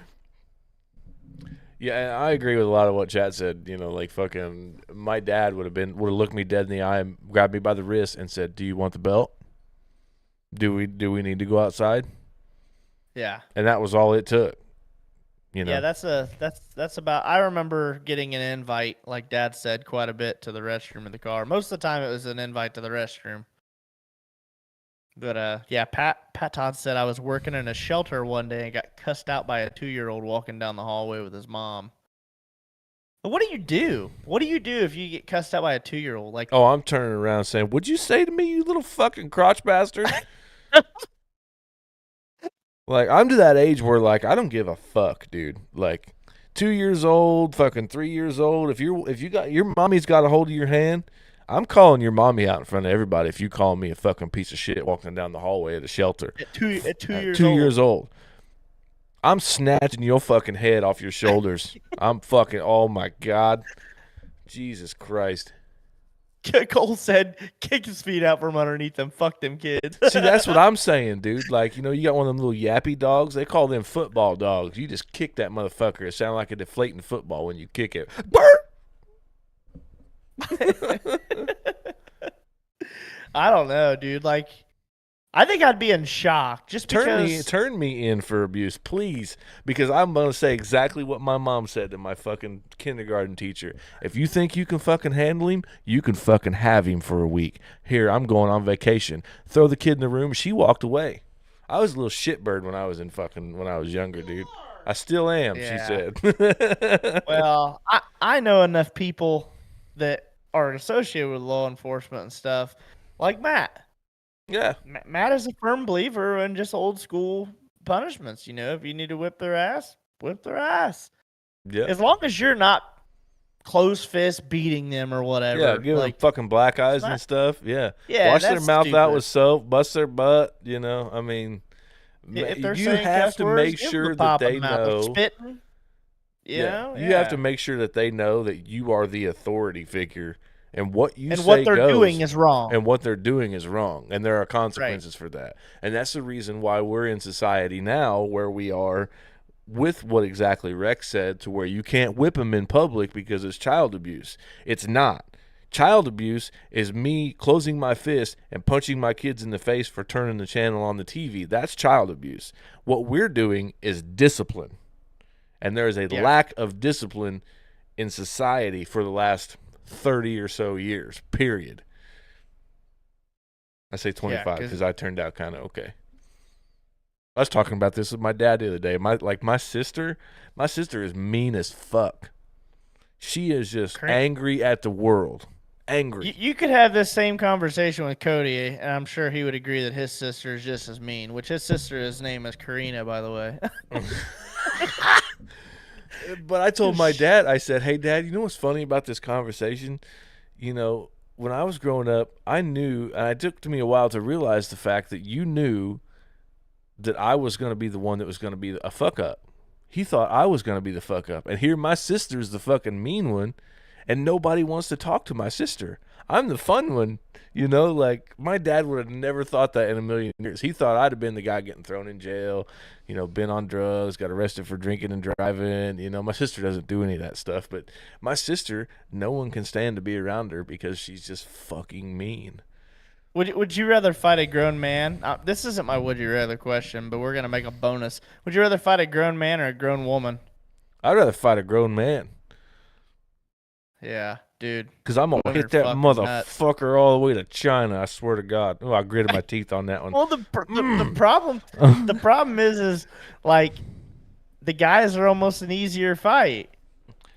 Yeah, I agree with a lot of what Chad said. Like fucking, my dad would have looked me dead in the eye and grabbed me by the wrist and said, "Do you want the belt? Do we need to go outside?" Yeah. And that was all it took. Yeah, that's about. I remember getting an invite, like Dad said, quite a bit to the restroom in the car. Most of the time, it was an invite to the restroom. But yeah, Pat Todd said I was working in a shelter one day and got cussed out by a 2-year-old walking down the hallway with his mom. But what do you do? What do you do if you get cussed out by a 2-year-old? Like, oh, I'm turning around saying, "What'd you say to me, you little fucking crotch bastard?" Like, I'm to that age where, like, I don't give a fuck, dude. Like, 2 years old, fucking 3 years old. If you got your mommy's got a hold of your hand, I'm calling your mommy out in front of everybody if you call me a fucking piece of shit walking down the hallway at a shelter. At two years 2 old. years old. I'm snatching your fucking head off your shoulders. I'm fucking, oh my God. Jesus Christ. Cole said, kick his feet out from underneath them. Fuck them kids. See, that's what I'm saying, dude. Like, you got one of them little yappy dogs. They call them football dogs. You just kick that motherfucker. It sounds like a deflating football when you kick it. I don't know, dude. Like, I think I'd be in shock just because. Turn me in for abuse, please, because I'm gonna say exactly what my mom said to my fucking kindergarten teacher. If you think you can fucking handle him, you can fucking have him for a week. Here, I'm going on vacation. Throw the kid in the room. She walked away. I was a little shitbird when I was younger, dude. I still am. Yeah. She said. Well, I know enough people that are associated with law enforcement and stuff, like Matt. Yeah. Matt is a firm believer in just old school punishments. If you need to whip their ass, whip their ass. Yeah. As long as you're not close fist beating them or whatever. Yeah, give them fucking black eyes and stuff. Yeah. Yeah. Wash their mouth stupid. out with soap, bust their butt, I mean, if they're you saying have cuss to words, make give them sure the that pop they in the mouth. know. Spitting. You have to make sure that they know that you are the authority figure. And what you say what they're goes, doing is wrong. And what they're doing is wrong. And there are consequences for that. And that's the reason why we're in society now where we are with what exactly Rex said, to where you can't whip them in public because it's child abuse. It's not. Child abuse is me closing my fist and punching my kids in the face for turning the channel on the TV. That's child abuse. What we're doing is discipline. And there is a lack of discipline in society for the last 30 or so years, period. I say 25 because I turned out kind of okay. I was talking about this with my dad the other day. My sister is mean as fuck. She is just angry at the world. Angry. You could have this same conversation with Cody, and I'm sure he would agree that his sister is just as mean, which his sister's name is Karina, by the way. But I told my dad, I said, "Hey, Dad, you know what's funny about this conversation? When I was growing up, I knew, and it took me a while to realize the fact that you knew that I was going to be the one that was going to be a fuck up. He thought I was going to be the fuck up. And here my sister's the fucking mean one, and nobody wants to talk to my sister. I'm the fun one. Like, my dad would have never thought that in a million years. He thought I'd have been the guy getting thrown in jail, been on drugs, got arrested for drinking and driving. My sister doesn't do any of that stuff. But my sister, no one can stand to be around her because she's just fucking mean. Would you rather fight a grown man? This isn't my would you rather question, but we're going to make a bonus. Would you rather fight a grown man or a grown woman? I'd rather fight a grown man. Yeah, dude. Because I'm going to Women hit are that fucking nuts. motherfucker all the way to China, I swear to God. Oh, I gritted my teeth on that one. Well, the problem is like the guys are almost an easier fight.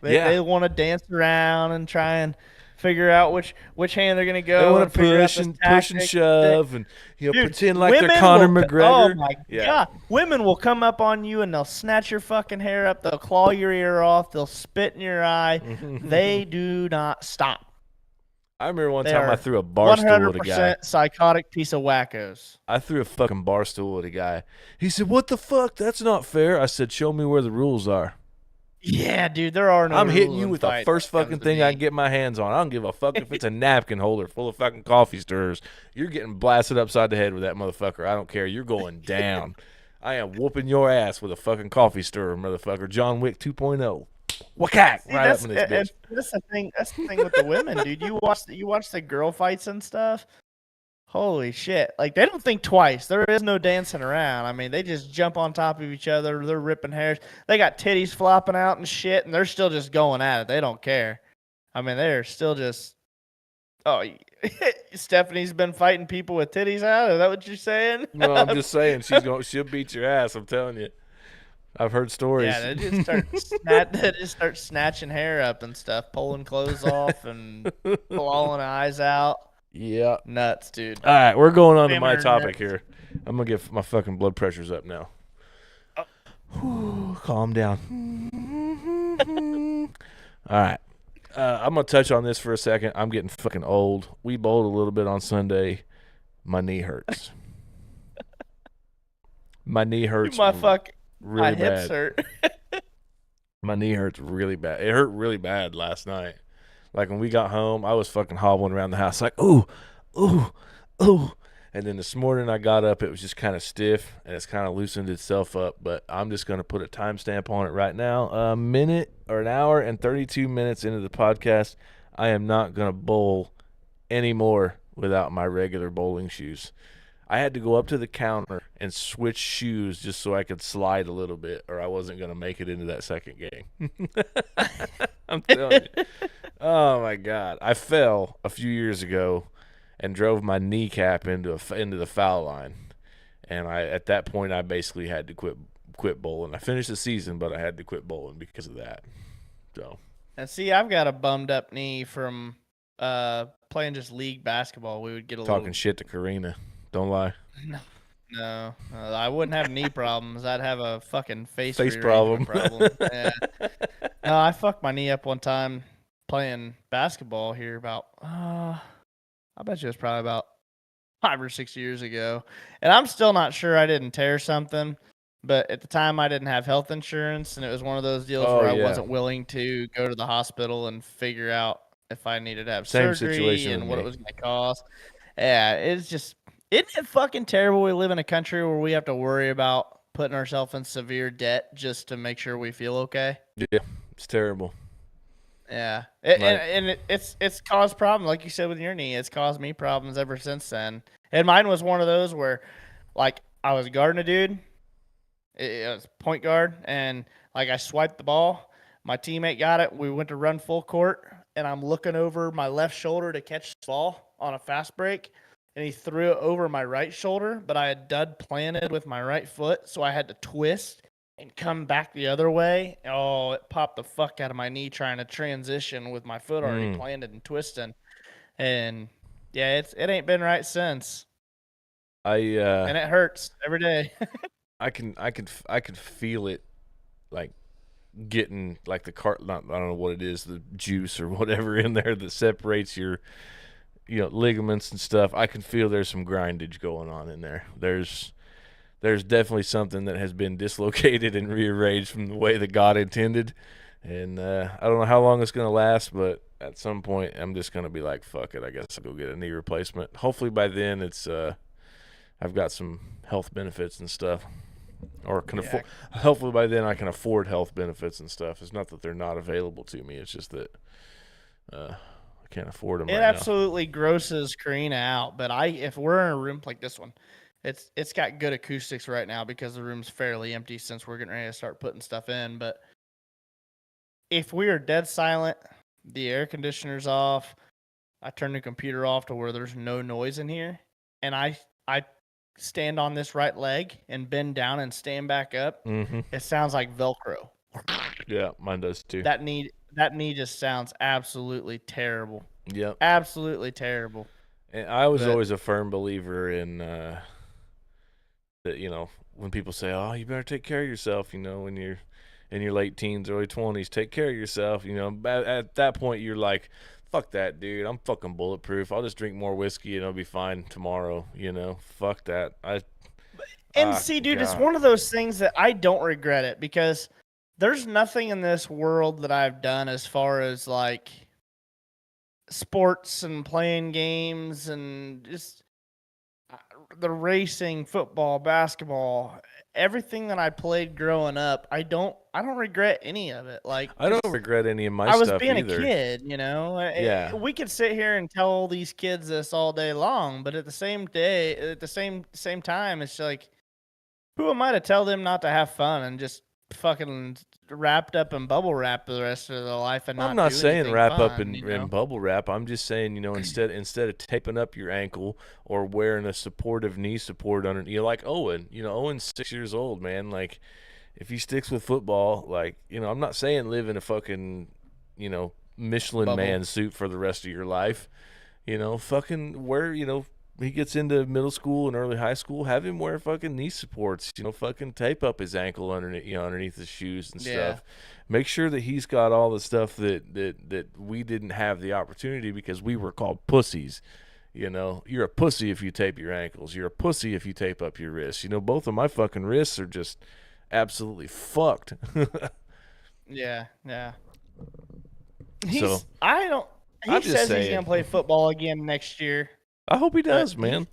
Yeah. They want to dance around and try and figure out which hand they're gonna They go want and to figure out push this and tactic. shove and Dude, pretend like they're women Conor will. Oh McGregor. my Yeah. god, women will come up on you and they'll snatch your fucking hair up. They'll claw your ear off. They'll spit in your eye. They do not stop. I remember one They time I are threw a bar stool at a guy. 100% psychotic piece of wackos. I threw a fucking bar stool at a guy. He said, "What the fuck? That's not fair." I said, "Show me where the rules are." Yeah, dude, there are no I'm hitting rules you in with the fights first when it comes fucking to thing me. I can get my hands on. I don't give a fuck if it's a napkin holder full of fucking coffee stirrers. You're getting blasted upside the head with that motherfucker. I don't care. You're going down. I am whooping your ass with a fucking coffee stirrer, motherfucker. John Wick 2.0. Whack! See, Right up in this bitch. that's the thing. That's the thing with the women, dude. You watch the girl fights and stuff. Holy shit! Like they don't think twice. There is no dancing around. I mean, they just jump on top of each other. They're ripping hairs. They got titties flopping out and shit, and they're still just going at it. They don't care. I mean, they're still just. Oh, Stephanie's been fighting people with titties out. Is that what you're saying? No, I'm just saying she'll beat your ass. I'm telling you. I've heard stories. Yeah, they just start snatching hair up and stuff, pulling clothes off and clawing eyes out. Yeah. Nuts, dude. All right, we're going on to my Women are topic nuts. here. I'm gonna get my fucking blood pressure's up now. Whew, calm down. All right. I'm gonna touch on this for a second. I'm getting fucking old. We bowled a little bit on Sunday. My knee hurts. My knee hurts My really hips bad. hurt. My knee hurts really bad. It hurt really bad last night. Like when we got home, I was fucking hobbling around the house like, ooh, ooh, ooh. And then this morning I got up, it was just kind of stiff and it's kind of loosened itself up. But I'm just going to put a timestamp on it right now. A minute or an hour and 32 minutes into the podcast, I am not going to bowl anymore without my regular bowling shoes. I had to go up to the counter and switch shoes just so I could slide a little bit, or I wasn't going to make it into that second game. I'm telling you. Oh, my God. I fell a few years ago and drove my kneecap into the foul line. And at that point, I basically had to quit bowling. I finished the season, but I had to quit bowling because of that. So. And see, I've got a bummed up knee from playing just league basketball. We would get Talking shit to Karina. Don't lie. No, I wouldn't have knee problems. I'd have a fucking face problem. Yeah. No, I fucked my knee up one time playing basketball here about, I bet you it was probably about 5 or 6 years ago. And I'm still not sure I didn't tear something, but at the time I didn't have health insurance, and it was one of those deals where I wasn't willing to go to the hospital and figure out if I needed to have surgery and what it was going to cost. Yeah, it's just... Isn't it fucking terrible we live in a country where we have to worry about putting ourselves in severe debt just to make sure we feel okay? Yeah, it's terrible. Yeah. It's caused problems, like you said with your knee. It's caused me problems ever since then. And mine was one of those where, like, I was guarding a dude. It was point guard, and, like, I swiped the ball. My teammate got it. We went to run full court, and I'm looking over my left shoulder to catch the ball on a fast break. And he threw it over my right shoulder, but I had dud planted with my right foot, so I had to twist and come back the other way. Oh, it popped the fuck out of my knee trying to transition with my foot already planted and twisting. And yeah, it ain't been right since. And it hurts every day. I can feel it, like getting like the I don't know what it is, the juice or whatever in there that separates your ligaments and stuff. I can feel there's some grindage going on in there. There's definitely something that has been dislocated and rearranged from the way that God intended. And I don't know how long it's going to last, but at some point I'm just going to be like, fuck it, I guess I'll go get a knee replacement. Hopefully by then it's I've got some health benefits and stuff. Or can afford. Hopefully by then I can afford health benefits and stuff. It's not that they're not available to me. It's just that I can't afford them. It absolutely grosses Karina out. But if we're in a room like this one, it's got good acoustics right now because the room's fairly empty since we're getting ready to start putting stuff in. But if we are dead silent, the air conditioner's off. I turn the computer off to where there's no noise in here, and I stand on this right leg and bend down and stand back up. Mm-hmm. It sounds like Velcro. Yeah, mine does too. That knee just sounds absolutely terrible. Yep. Absolutely terrible. And I was But- always a firm believer in that, when people say, "Oh, you better take care of yourself," when you're in your late teens, early 20s, take care of yourself. At that point, you're like, "Fuck that, dude. I'm fucking bulletproof. I'll just drink more whiskey and I'll be fine tomorrow." Fuck that. And see, dude, it's God. one of those things that I don't regret it because there's nothing in this world that I've done as far as like sports and playing games and just the racing, football, basketball, everything that I played growing up. I don't regret any of it. Like I don't regret any of my I was stuff being either. a kid, Yeah. We could sit here and tell all these kids this all day long, but at the same time, it's like, who am I to tell them not to have fun and just fucking wrapped up in bubble wrap the rest of their life and I'm not not do saying anything wrap fun, up in bubble wrap. I'm just saying, instead of taping up your ankle or wearing a supportive knee support under, like Owen. Owen's 6 years old, man. Like, if he sticks with football, like, I'm not saying live in a fucking, Michelin Bubble. man suit for the rest of your life. Fucking wear, he gets into middle school and early high school, have him wear fucking knee supports, fucking tape up his ankle underneath his shoes and stuff. Make sure that he's got all the stuff that we didn't have the opportunity because we were called pussies. You're a pussy if you tape your ankles. You're a pussy if you tape up your wrists. Both of my fucking wrists are just absolutely fucked. Yeah. So, He I'm just says he's saying. gonna play football again next year. I hope he does, man.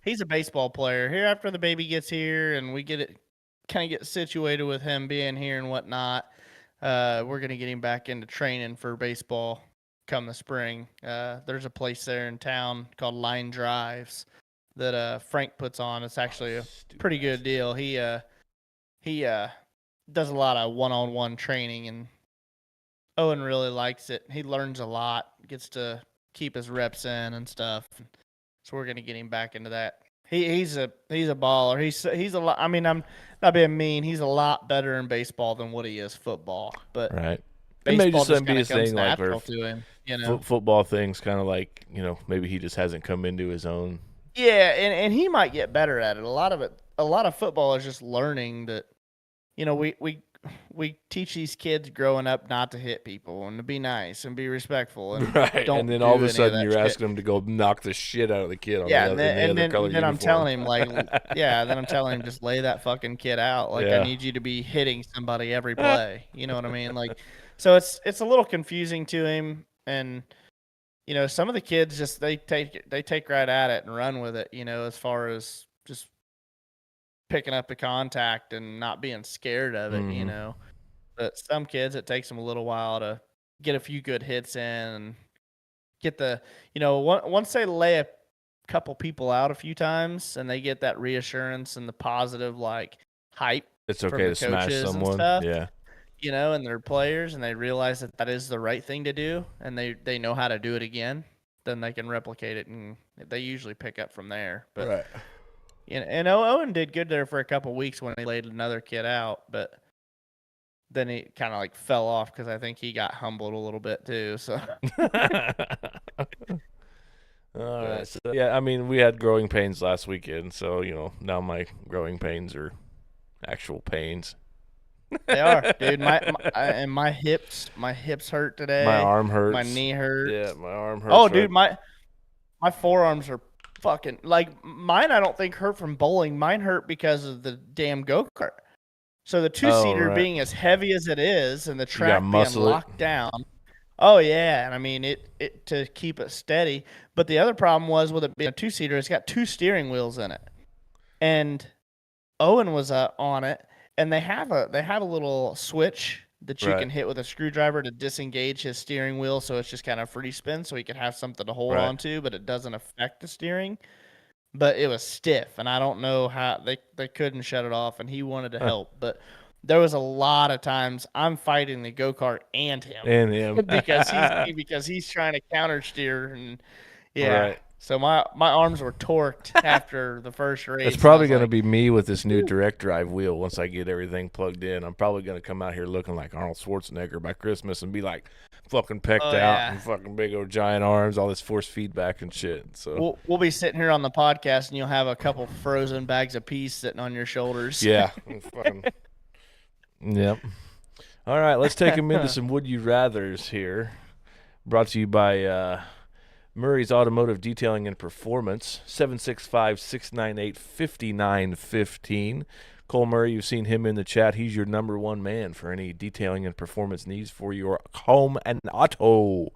He's a baseball player. Here after the baby gets here and we get situated with him being here and whatnot, we're gonna get him back into training for baseball come the spring. There's a place there in town called Line Drives that Frank puts on. It's actually a pretty good deal. He does a lot of one-on-one training, and Owen really likes it. He learns a lot, gets to keep his reps in and stuff. So we're gonna get him back into that. He's a baller. He's a lot. I mean, I'm not being mean. He's a lot better in baseball than what he is football. But Right. It may baseball just be a kinda comes thing like where natural to him. football things kind of like, maybe he just hasn't come into his own. Yeah, and he might get better at it. A lot of football is just learning that, we teach these kids growing up not to hit people and to be nice and be respectful and Right. don't And then do all of any a sudden that you're shit. asking him to go knock the shit out of the kid on Yeah, the other, in the other color then I'm uniform. telling him then I'm telling him just lay that fucking kid out. Like Yeah. I need you to be hitting somebody every play. You know what I mean? Like, so it's a little confusing to him, and some of the kids just they take right at it and run with it. As far as just picking up the contact and not being scared of it. Mhm. But some kids it takes them a little while to get a few good hits in and get the once they lay a couple people out a few times and they get that reassurance and the positive like hype It's from okay the to smash coaches and someone. stuff, Yeah. and their players, and they realize that is the right thing to do, and they know how to do it again, then they can replicate it, and they usually pick up from there. But Right. and Owen did good there for a couple weeks when he laid another kid out, but then he kind of like fell off because I think he got humbled a little bit too. So All right. So, yeah, I mean, we had growing pains last weekend, so now my growing pains are actual pains. they are, dude. And my hips hurt today. My arm hurts. My knee hurts. Yeah, my arm hurts. Oh, dude, my forearms are fucking like mine. I don't think hurt from bowling. Mine hurt because of the damn go-kart. So the two-seater right. being as heavy as it is, and the gotta track being muscle it. locked down. Oh yeah, and I mean it to keep it steady. But the other problem was with it being a two-seater, it's got two steering wheels in it, and Owen was on it, and they have a little switch that you Right. can hit with a screwdriver to disengage his steering wheel, so it's just kind of free spin, so he could have something to hold Right. on to, but it doesn't affect the steering. But it was stiff, and I don't know how they couldn't shut it off, and he wanted to help, but there was a lot of times I'm fighting the go-kart and him And him. because he's trying to counter steer and yeah. Right. So my arms were torqued after the first race. It's probably going to be me with this new direct drive wheel once I get everything plugged in. I'm probably going to come out here looking like Arnold Schwarzenegger by Christmas and be like fucking pecked out and fucking big old giant arms, all this force feedback and shit. So we'll be sitting here on the podcast and you'll have a couple frozen bags of peas sitting on your shoulders. Yeah. Fucking, yep. All right, let's take him into some Would You Rathers here. Brought to you by Murray's Automotive Detailing and Performance, 765-698-5915. Cole Murray, you've seen him in the chat. He's your number one man for any detailing and performance needs for your home and auto.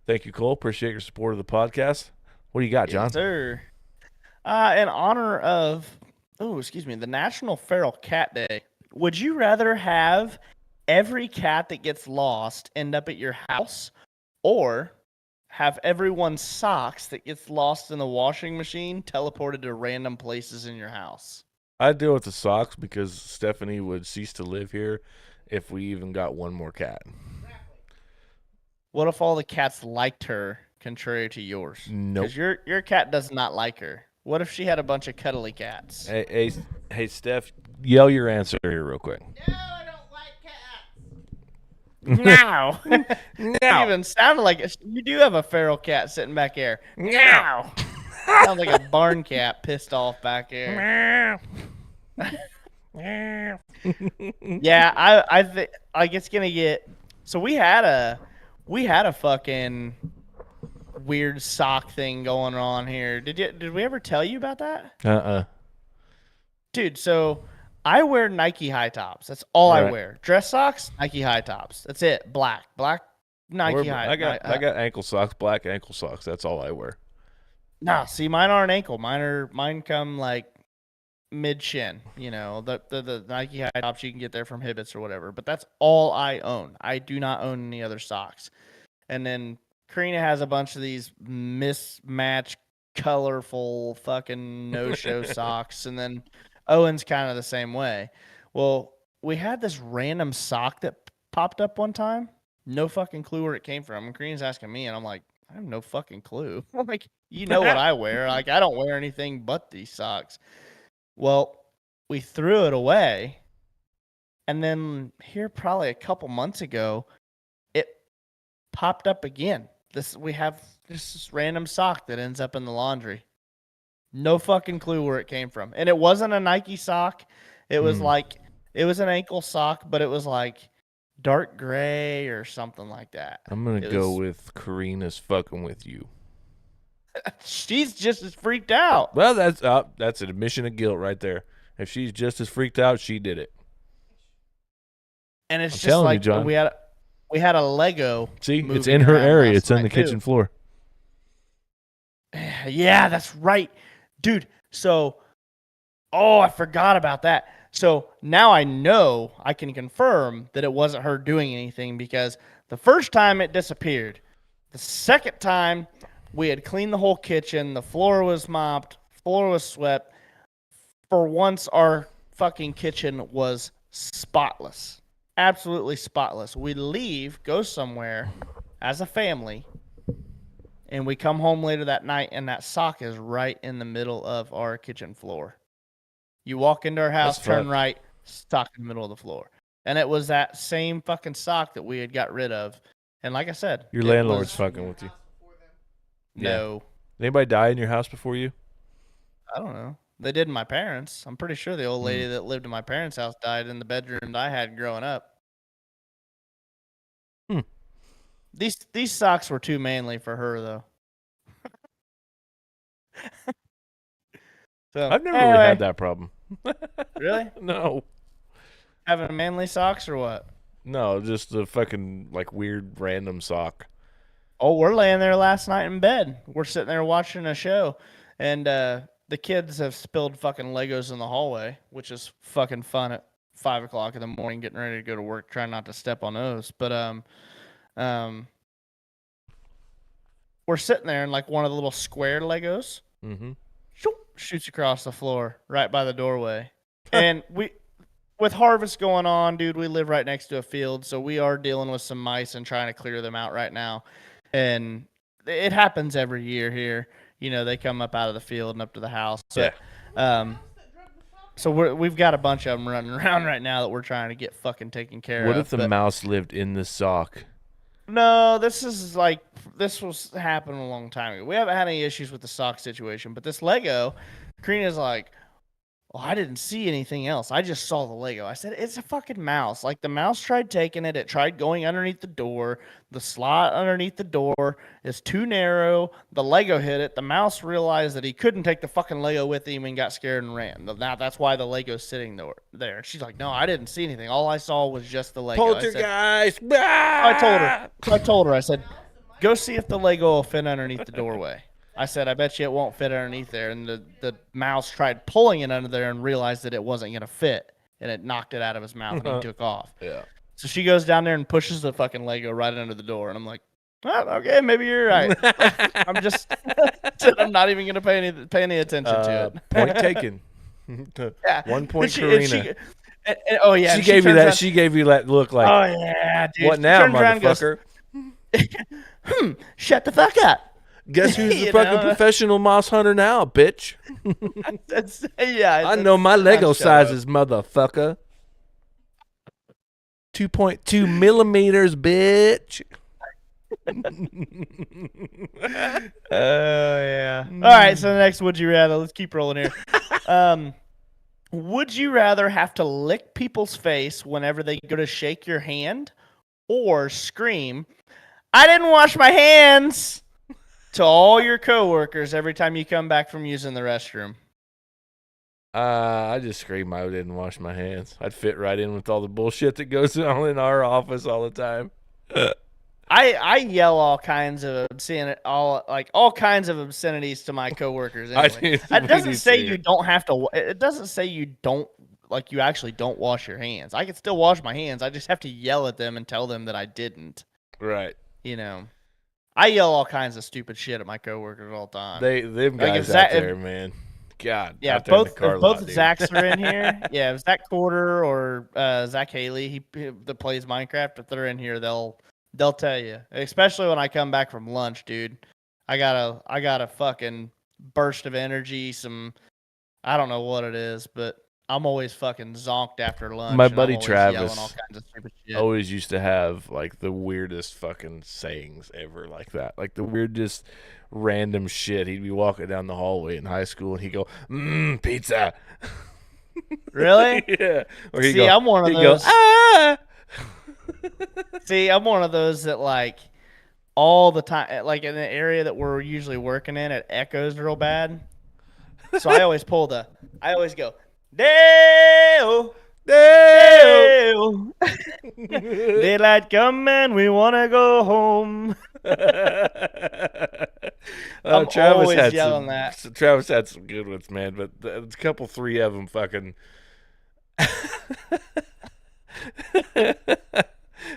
Thank you, Cole. Appreciate your support of the podcast. What do you got, John? Yes, sir. In honor of, the National Feral Cat Day, would you rather have every cat that gets lost end up at your house or have everyone's socks that gets lost in the washing machine teleported to random places in your house? I'd deal with the socks because Stephanie would cease to live here if we even got one more cat. What if all the cats liked her, contrary to yours? Nope. Because your cat does not like her. What if she had a bunch of cuddly cats? Hey, Steph, yell your answer here real quick. No, I don't like cats. Meow. No. It even sounded like it. You do have a feral cat sitting back there. Meow. Sounds like a barn cat pissed off back there. Yeah, I think like it's gonna get. So we had a fucking weird sock thing going on here. Did we ever tell you about that? Dude, so I wear Nike high tops. That's all I wear. Dress socks, Nike high tops. That's it. Black Nike high. I got ankle socks, black ankle socks. That's all I wear. Nah, see, mine aren't ankle. Mine come like mid shin. You know, the Nike high tops you can get there from Hibbets or whatever. But that's all I own. I do not own any other socks. And then Karina has a bunch of these mismatched, colorful fucking no-show socks, and then Owen's kind of the same way. Well, we had this random sock that popped up one time. No fucking clue where it came from. And Karina's asking me, and I'm like, I have no fucking clue. I'm like, you know what I wear. Like, I don't wear anything but these socks. Well, we threw it away. And then here probably a couple months ago, it popped up again. We have this random sock that ends up in the laundry. No fucking clue where it came from. And it wasn't a Nike sock. It was it was an ankle sock, but it was like dark gray or something like that. I'm going to go with Karina's fucking with you. She's just as freaked out. Well, that's an admission of guilt right there. If she's just as freaked out, she did it. And it's just like you, John. we had a Lego. See, it's in her area. It's on the kitchen floor. Yeah, that's right. Dude, so, I forgot about that. So now I know I can confirm that it wasn't her doing anything because the first time it disappeared. The second time we had cleaned the whole kitchen. The floor was mopped. Floor was swept. For once, our fucking kitchen was spotless. Absolutely spotless. We leave, go somewhere as a family, and we come home later that night, and that sock is right in the middle of our kitchen floor. You walk into our house, turn right, sock in the middle of the floor. And it was that same fucking sock that we had got rid of. And like I said, your landlord's fucking with you. No. Did anybody die in your house before you? I don't know. They did in my parents. I'm pretty sure the old lady that lived in my parents' house died in the bedroom that I had growing up. These socks were too manly for her, though. So, I've never really had that problem. Really? No. Having manly socks or what? No, just the fucking like weird random sock. Oh, we're laying there last night in bed. We're sitting there watching a show, and the kids have spilled fucking Legos in the hallway, which is fucking fun at 5 o'clock in the morning, getting ready to go to work, trying not to step on those. But we're sitting there, and like one of the little square Legos shoots across the floor right by the doorway, and we with harvest going on, dude, we live right next to a field, so we are dealing with some mice and trying to clear them out right now. And it happens every year here. They come up out of the field and up to the house. Yeah. So we've got a bunch of them running around right now that we're trying to get fucking taken care What of. if the mouse lived in the sock? No, this was happening a long time ago. We haven't had any issues with the sock situation, but this Lego, Karina's like, "Oh, I didn't see anything else. I just saw the Lego." I said, "It's a fucking mouse. Like, the mouse tried taking it. It tried going underneath the door. The slot underneath the door is too narrow. The Lego hit it. The mouse realized that he couldn't take the fucking Lego with him and got scared and ran. Now that's why the Lego's sitting there." And she's like, "No, I didn't see anything. All I saw was just the Lego." Poltergeist. I told her, I said, "Go see if the Lego will fit underneath the doorway." I said, "I bet you it won't fit underneath there." And the mouse tried pulling it under there and realized that it wasn't going to fit. And it knocked it out of his mouth and he took off. Yeah. So she goes down there and pushes the fucking Lego right under the door. And I'm like, "Oh, okay, maybe you're right." I'm not even going to pay any attention to it. Point taken. Yeah. 1 point, And Karina. oh, yeah. She gave you turns that. around- She gave you that look like. Oh, yeah, dude. What She now, turns around and goes, motherfucker? Shut the fuck up. Guess who's the You fucking know? professional mouse hunter now, bitch? I know my Lego sizes, motherfucker. 2.2 millimeters, bitch. Oh, yeah. All right, so the next would you rather. Let's keep rolling here. Would you rather have to lick people's face whenever they go to shake your hand or scream, "I didn't wash my hands," to all your coworkers every time you come back from using the restroom? I just scream I didn't wash my hands. I'd fit right in with all the bullshit that goes on in our office all the time. I yell all kinds of all kinds of obscenities to my coworkers. Anyway. It doesn't say you don't have to. It doesn't say you don't you actually don't wash your hands. I can still wash my hands. I just have to yell at them and tell them that I didn't. Right. I yell all kinds of stupid shit at my coworkers all the time. Them guys out there, man. God. Yeah, out there in the if car both lot, dude. Zachs are in here. Yeah, if Zach Porter or Zach Haley, that plays Minecraft, if they're in here, they'll tell you. Especially when I come back from lunch, dude. I got a fucking burst of energy. I don't know what it is, but I'm always fucking zonked after lunch. My and I'm buddy always Travis yelling all kinds of stupid shit. always used to have like the weirdest fucking sayings ever like that. Like the weirdest random shit. He'd be walking down the hallway in high school and he'd go, pizza. Really? Yeah. Or See, I'm one of he'd those. go, ah! See, I'm one of those that like all the time, like in the area that we're usually working in, it echoes real bad. So I always go, Dale, Dale, daylight coming, we wanna go home. I'm always yelling that. Travis had some good ones, man, but a couple, three of them fucking.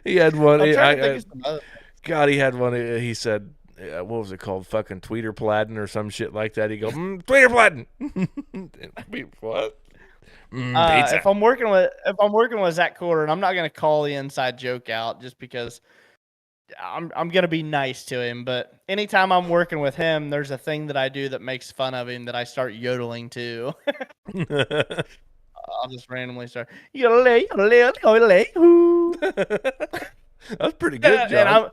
He had one. God, he had one. He said, "What was it called? Fucking tweeter pladding or some shit like that." He go, "Tweeter pladding." What? Pizza. If I'm working with Zach Porter, and I'm not gonna call the inside joke out just because I'm gonna be nice to him. But anytime I'm working with him, there's a thing that I do that makes fun of him that I start yodeling to. I'll just randomly start yodelay, yodelay, yodelay. That's pretty good, John.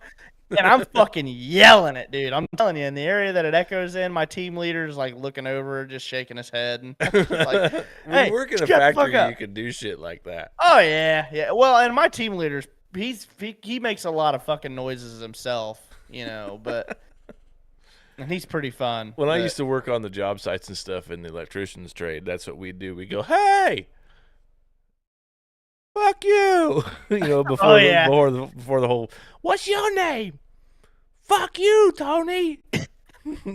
And I'm fucking yelling it, dude. I'm telling you, in the area that it echoes in, my team leader's like looking over, just shaking his head. And like, when you work in a factory, you can do shit like that. Oh yeah. Well, and my team leader's he makes a lot of fucking noises himself, but and he's pretty fun. When I used to work on the job sites and stuff in the electrician's trade, that's what we'd do. We go, "Hey, fuck you," before the whole, "What's your name? Fuck you, Tony."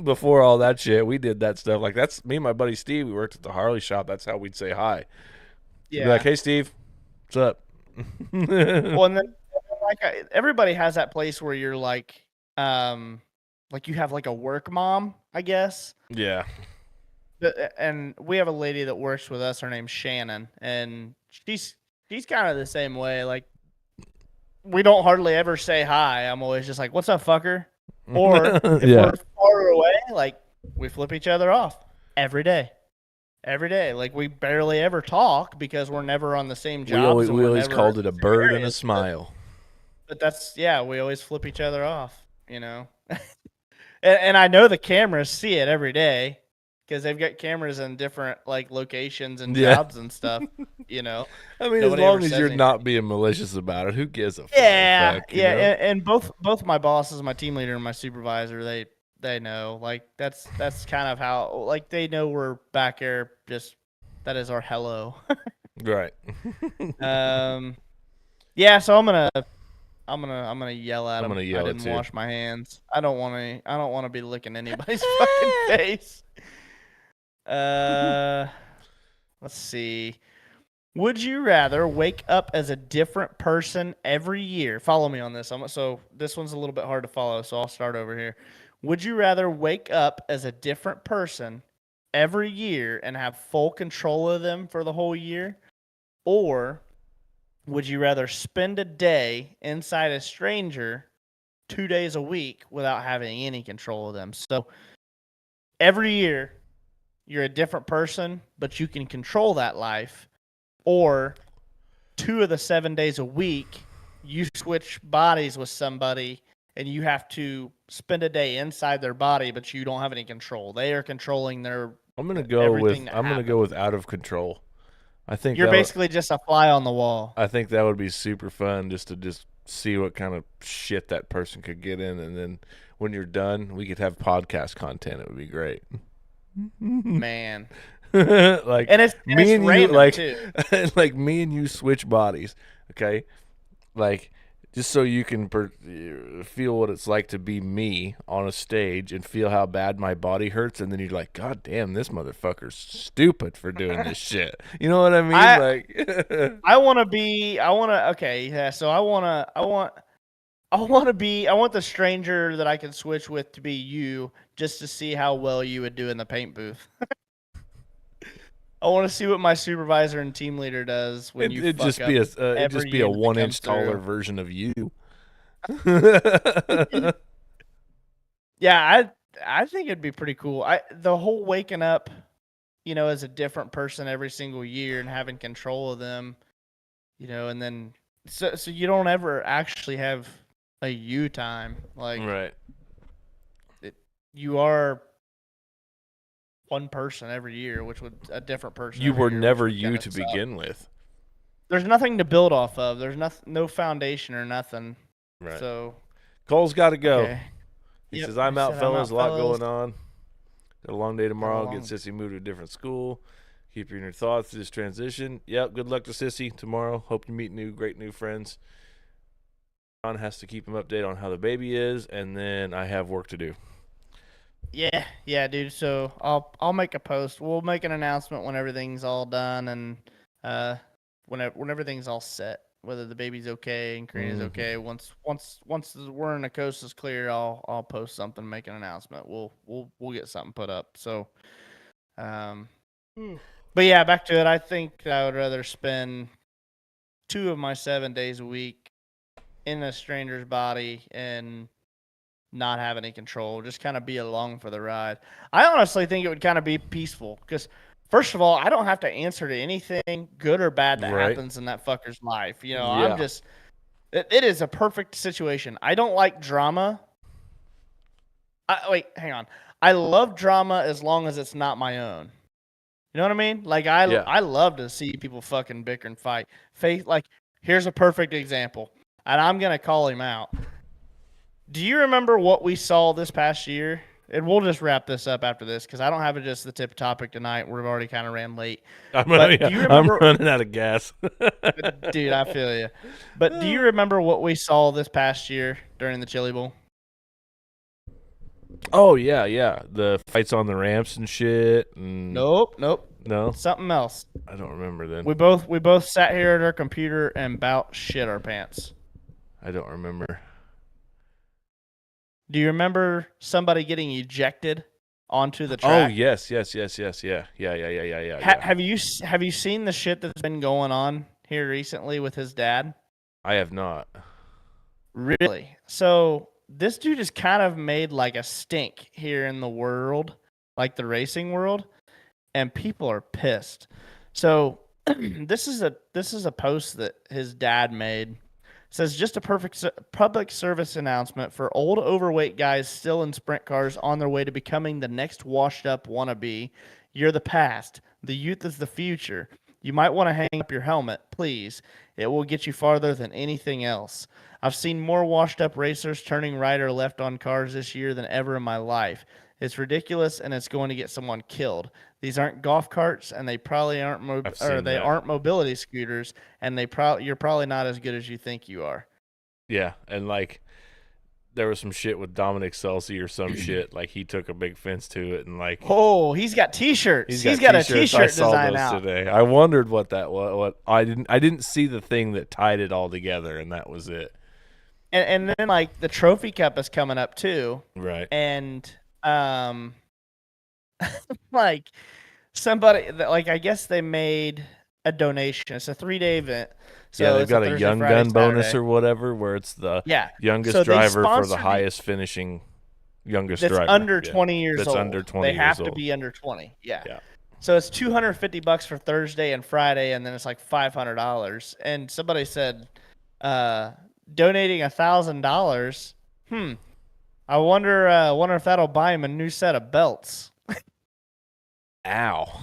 Before all that shit, we did that stuff. Like that's me and my buddy Steve. We worked at the Harley shop. That's how we'd say hi. Yeah. Be like, "Hey, Steve, what's up?" Well, and then everybody has that place where you're like you have like a work mom, I guess. Yeah. And we have a lady that works with us. Her name's Shannon, and she's kind of the same way. Like, we don't hardly ever say hi. I'm always just like, "What's up, fucker?" Or if Yeah. we're far away, like, we flip each other off every day. Every day. Like, we barely ever talk because we're never on the same jobs. We always called it a bird and a smile. But that's, yeah, we always flip each other off, you know? And I know the cameras see it every day because they've got cameras in different, like, locations and jobs and stuff, you know? I mean, Nobody as long ever as says you're anything. not being malicious about it, who gives a Yeah, fuck? yeah, You know? and both my bosses, my team leader and my supervisor, they know. Like, that's kind of how, like, they know we're back there, just, that is our hello. Right. Yeah, so I'm gonna yell at I'm him. gonna I yell it didn't too. wash my hands. I don't want to be licking anybody's fucking face. Let's see. Would you rather wake up as a different person every year? Follow me on this. So this one's a little bit hard to follow, so I'll start over here. Would you rather wake up as a different person every year and have full control of them for the whole year? Or would you rather spend a day inside a stranger 2 days a week without having any control of them? So every year you're a different person, but you can control that life. Or 2 of the 7 days a week, you switch bodies with somebody and you have to spend a day inside their body, but you don't have any control. They are controlling their I'm gonna go everything with that happens. out of control. I think You're basically just a fly on the wall. I think that would be super fun just to see what kind of shit that person could get in, and then when you're done, we could have podcast content. It would be great. Man. Like, And it's me and you, random like, too. like me and you switch bodies, okay? Like, just so you can feel what it's like to be me on a stage and feel how bad my body hurts, and then you're like, God damn, this motherfucker's stupid for doing this shit. You know what I mean? I want the stranger that I can switch with to be you, just to see how well you would do in the paint booth. I want to see what my supervisor and team leader does when you it'd fuck just up be it'd every just be a unit that 1 comes inch taller through. version of you. Yeah, I think it'd be pretty cool. The whole waking up, as a different person every single year and having control of them, and then so you don't ever actually have a you time. Like, Right. you are one person every year, which would a different person. You every were year, never which would you kinda to suck. begin with. There's nothing to build off of. There's no foundation or nothing. Right. So Cole's got to go. okay. He Yep, says, I'm out, said, fellas. A lot fellas. going on. Got a long day tomorrow. long- Get Sissy moved to a different school. Keep you in your thoughts through this transition. Yep, good luck to Sissy tomorrow. Hope you meet great new friends. John has to keep him updated on how the baby is, and then I have work to do. Yeah, dude. So I'll make a post. We'll make an announcement when everything's all done and when everything's all set. Whether the baby's okay and Karina's okay. Once we're in the coast is clear, I'll post something, make an announcement. We'll get something put up. So, but yeah, back to it. I think I would rather spend 2 of my 7 days a week in a stranger's body and not have any control, just kind of be along for the ride. I honestly think it would kind of be peaceful because, first of all, I don't have to answer to anything good or bad that happens in that fucker's life. I'm just, it is a perfect situation. I don't like drama. Wait, hang on. I love drama as long as it's not my own. You know what I mean? Like, I love to see people fucking bicker and fight. Here's a perfect example, and I'm going to call him out. Do you remember what we saw this past year? And we'll just wrap this up after this because I don't have it just the tip topic tonight. We've already kind of ran late. Do you remember, I'm running out of gas. Dude, I feel you. But do you remember what we saw this past year during the Chili Bowl? Oh, yeah. The fights on the ramps and shit. And... Nope. No? Something else. I don't remember then. We both sat here at our computer and about shit our pants. I don't remember. Do you remember somebody getting ejected onto the track? Oh, yes. Yeah. Have you seen the shit that's been going on here recently with his dad? I have not. Really? So this dude has kind of made like a stink here in the world, like the racing world, and people are pissed. So this is a post that his dad made. It says just a perfect public service announcement for old overweight guys still in sprint cars on their way to becoming the next washed up wannabe. You're the past. The youth is the future. You might want to hang up your helmet, please. It will get you farther than anything else. I've seen more washed up racers turning right or left on cars this year than ever in my life. It's ridiculous, and it's going to get someone killed. These aren't golf carts, and they probably aren't aren't mobility scooters, and you're probably not as good as you think you are. Yeah, and like there was some shit with Dominic Selcy or some shit. Like he took a big offense to it, and like he's got T-shirts. He's got t-shirts. a T-shirt I saw design those out today. I wondered what that was. What I didn't see the thing that tied it all together, and that was it. And then like the Trophy Cup is coming up too, right? And like somebody like I guess they made a donation. It's a 3-day event. So yeah, they've got a Thursday, young Friday, gun bonus Saturday. or whatever, where it's the youngest so driver for the highest finishing youngest that's driver. under 20 years that's old. Under 20 they years have old. to be under 20. Yeah. Yeah. So it's $250 for Thursday and Friday, and then it's like $500. And somebody said, donating $1,000. I wonder if that'll buy him a new set of belts. Ow.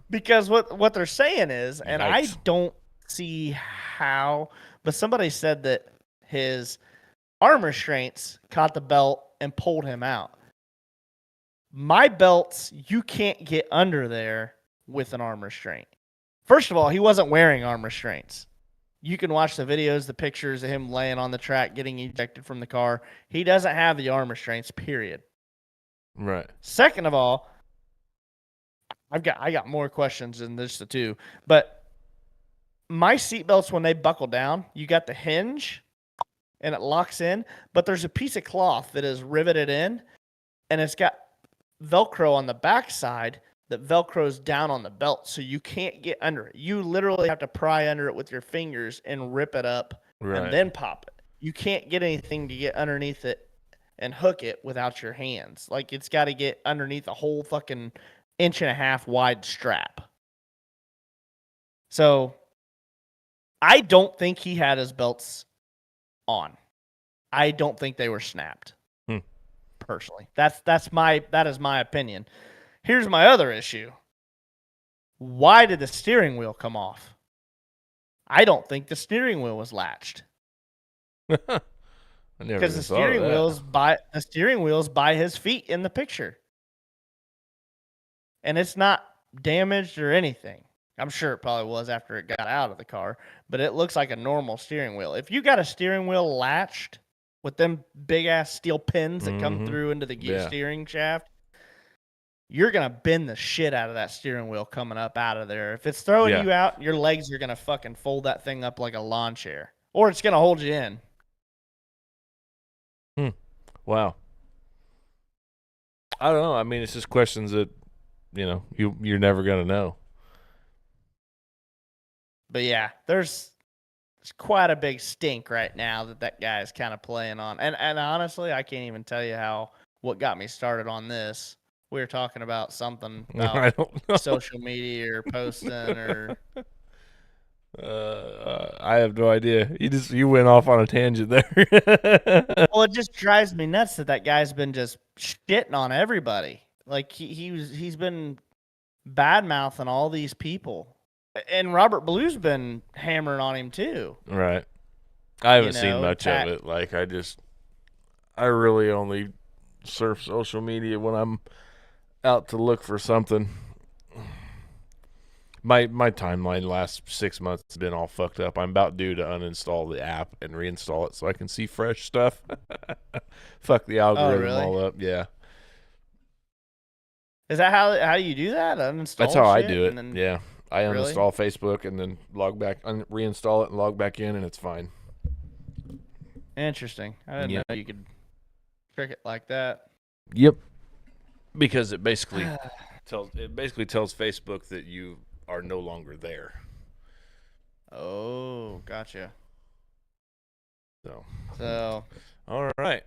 Because what they're saying is, and Yikes. I don't see how, but somebody said that his arm restraints caught the belt and pulled him out. My belts, you can't get under there with an arm restraint. First of all, he wasn't wearing arm restraints. You can watch the videos, the pictures of him laying on the track, getting ejected from the car. He doesn't have the arm restraints, period. Right. Second of all, I got more questions than this the two, but my seatbelts, when they buckle down, you got the hinge and it locks in, but there's a piece of cloth that is riveted in, and it's got Velcro on the backside that Velcros down on the belt, so you can't get under it. You literally have to pry under it with your fingers and rip it up and then pop it. You can't get anything to get underneath it and hook it without your hands. Like, it's got to get underneath a whole fucking 1.5 inch wide strap. So I don't think he had his belts on. I don't think they were snapped. Personally, that is my opinion. Here's my other issue. Why did the steering wheel come off? I don't think the steering wheel was latched. Because the steering wheel's by his feet in the picture. And it's not damaged or anything. I'm sure it probably was after it got out of the car, but it looks like a normal steering wheel. If you got a steering wheel latched with them big ass steel pins that come through into the gear steering shaft, you're going to bend the shit out of that steering wheel coming up out of there. If it's throwing you out, your legs are going to fucking fold that thing up like a lawn chair, or it's going to hold you in. Wow. I don't know. I mean, it's just questions that, you're never going to know. But yeah, there's quite a big stink right now that guy is kind of playing on. And honestly, I can't even tell you what got me started on this. We were talking about something about I don't know. social media or posting or I have no idea. You went off on a tangent there. Well, it just drives me nuts that guy's been just shitting on everybody. Like he's been bad mouthing all these people. And Robert Blue's been hammering on him too. Right. I haven't seen much of it. Like I really only surf social media when I'm out to look for something. My timeline the last 6 months has been all fucked up. I'm about due to uninstall the app and reinstall it so I can see fresh stuff. Fuck the algorithm all up. Yeah. Is that how you do that? Uninstall That's how I do it. Then... Yeah. I uninstall Facebook and then log back, reinstall it and log back in, and it's fine. Interesting. I didn't know you could trick it like that. Yep. Because it basically tells Facebook that you are no longer there. Oh, gotcha. So, all right.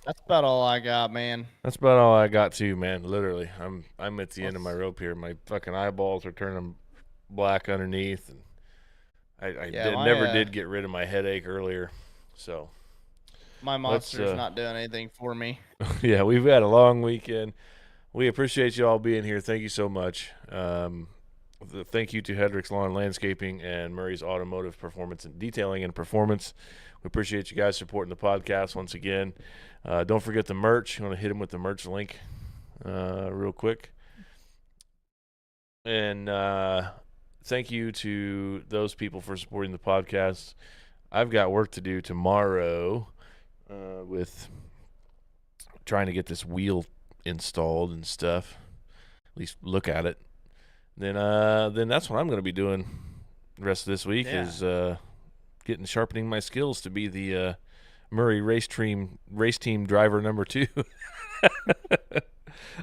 That's about all I got, man. That's about all I got too, man. Literally, I'm at the end of my rope here. My fucking eyeballs are turning black underneath, and I never did get rid of my headache earlier. So my monster's not doing anything for me. Yeah, we've had a long weekend. We appreciate you all being here. Thank you so much. Thank you to Hedrick's Lawn and Landscaping and Murray's Automotive Performance and Detailing and Performance. We appreciate you guys supporting the podcast once again. Don't forget the merch. You want to hit him with the merch link real quick. And thank you to those people for supporting the podcast. I've got work to do tomorrow with trying to get this wheel installed and stuff. At least look at it. Then that's what I'm going to be doing the rest of this week is sharpening my skills to be the Murray race team driver number 2.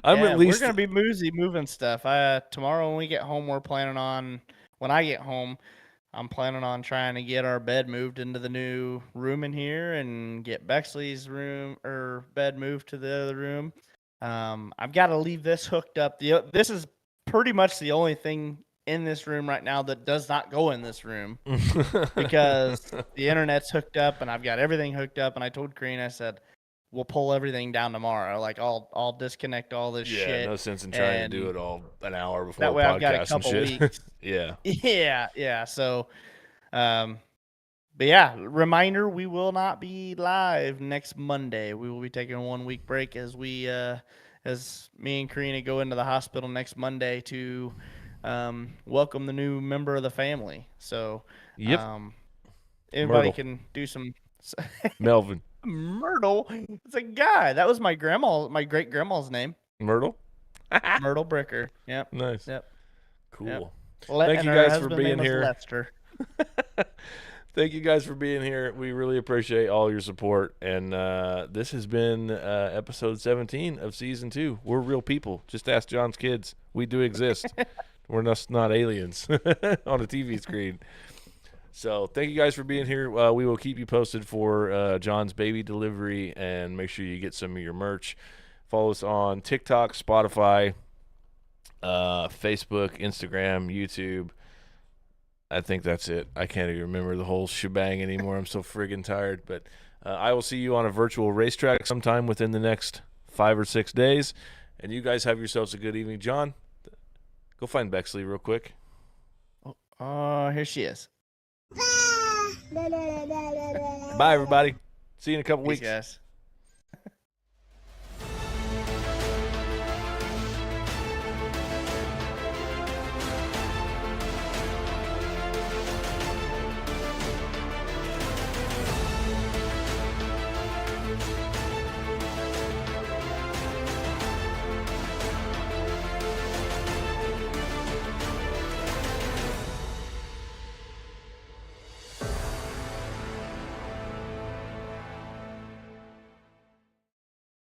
We're gonna be moving stuff. Tomorrow when we get home, when I get home, I'm planning on trying to get our bed moved into the new room in here and get Bexley's room or bed moved to the other room. I've got to leave this hooked up. This is pretty much the only thing in this room right now that does not go in this room because the internet's hooked up and I've got everything hooked up. And I told Karina, I said, we'll pull everything down tomorrow. Like I'll disconnect all this shit. Yeah, no sense in trying to do it all an hour before that way. I've got a couple weeks. Yeah. Yeah. So, but yeah, reminder: we will not be live next Monday. We will be taking a 1 week break as me and Karina go into the hospital next Monday to welcome the new member of the family. So, everybody Myrtle. can do some. Melvin. Myrtle. It's a guy. That was my great grandma's name. Myrtle. Myrtle Bricker. Yep. Nice. Yep. Cool. Yep. Thank you guys for being here. here. Lester. Thank you guys for being here. We really appreciate all your support. And this has been episode 17 of season 2. We're real people. Just ask John's kids. We do exist. We're just not aliens on a TV screen. So thank you guys for being here. We will keep you posted for John's baby delivery, and make sure you get some of your merch. Follow us on TikTok, Spotify, Facebook, Instagram, YouTube. I think that's it. I can't even remember the whole shebang anymore. I'm so friggin' tired. But I will see you on a virtual racetrack sometime within the next 5 or 6 days. And you guys have yourselves a good evening. John, go find Bexley real quick. Oh, here she is. Bye, everybody. See you in a couple weeks. Guys.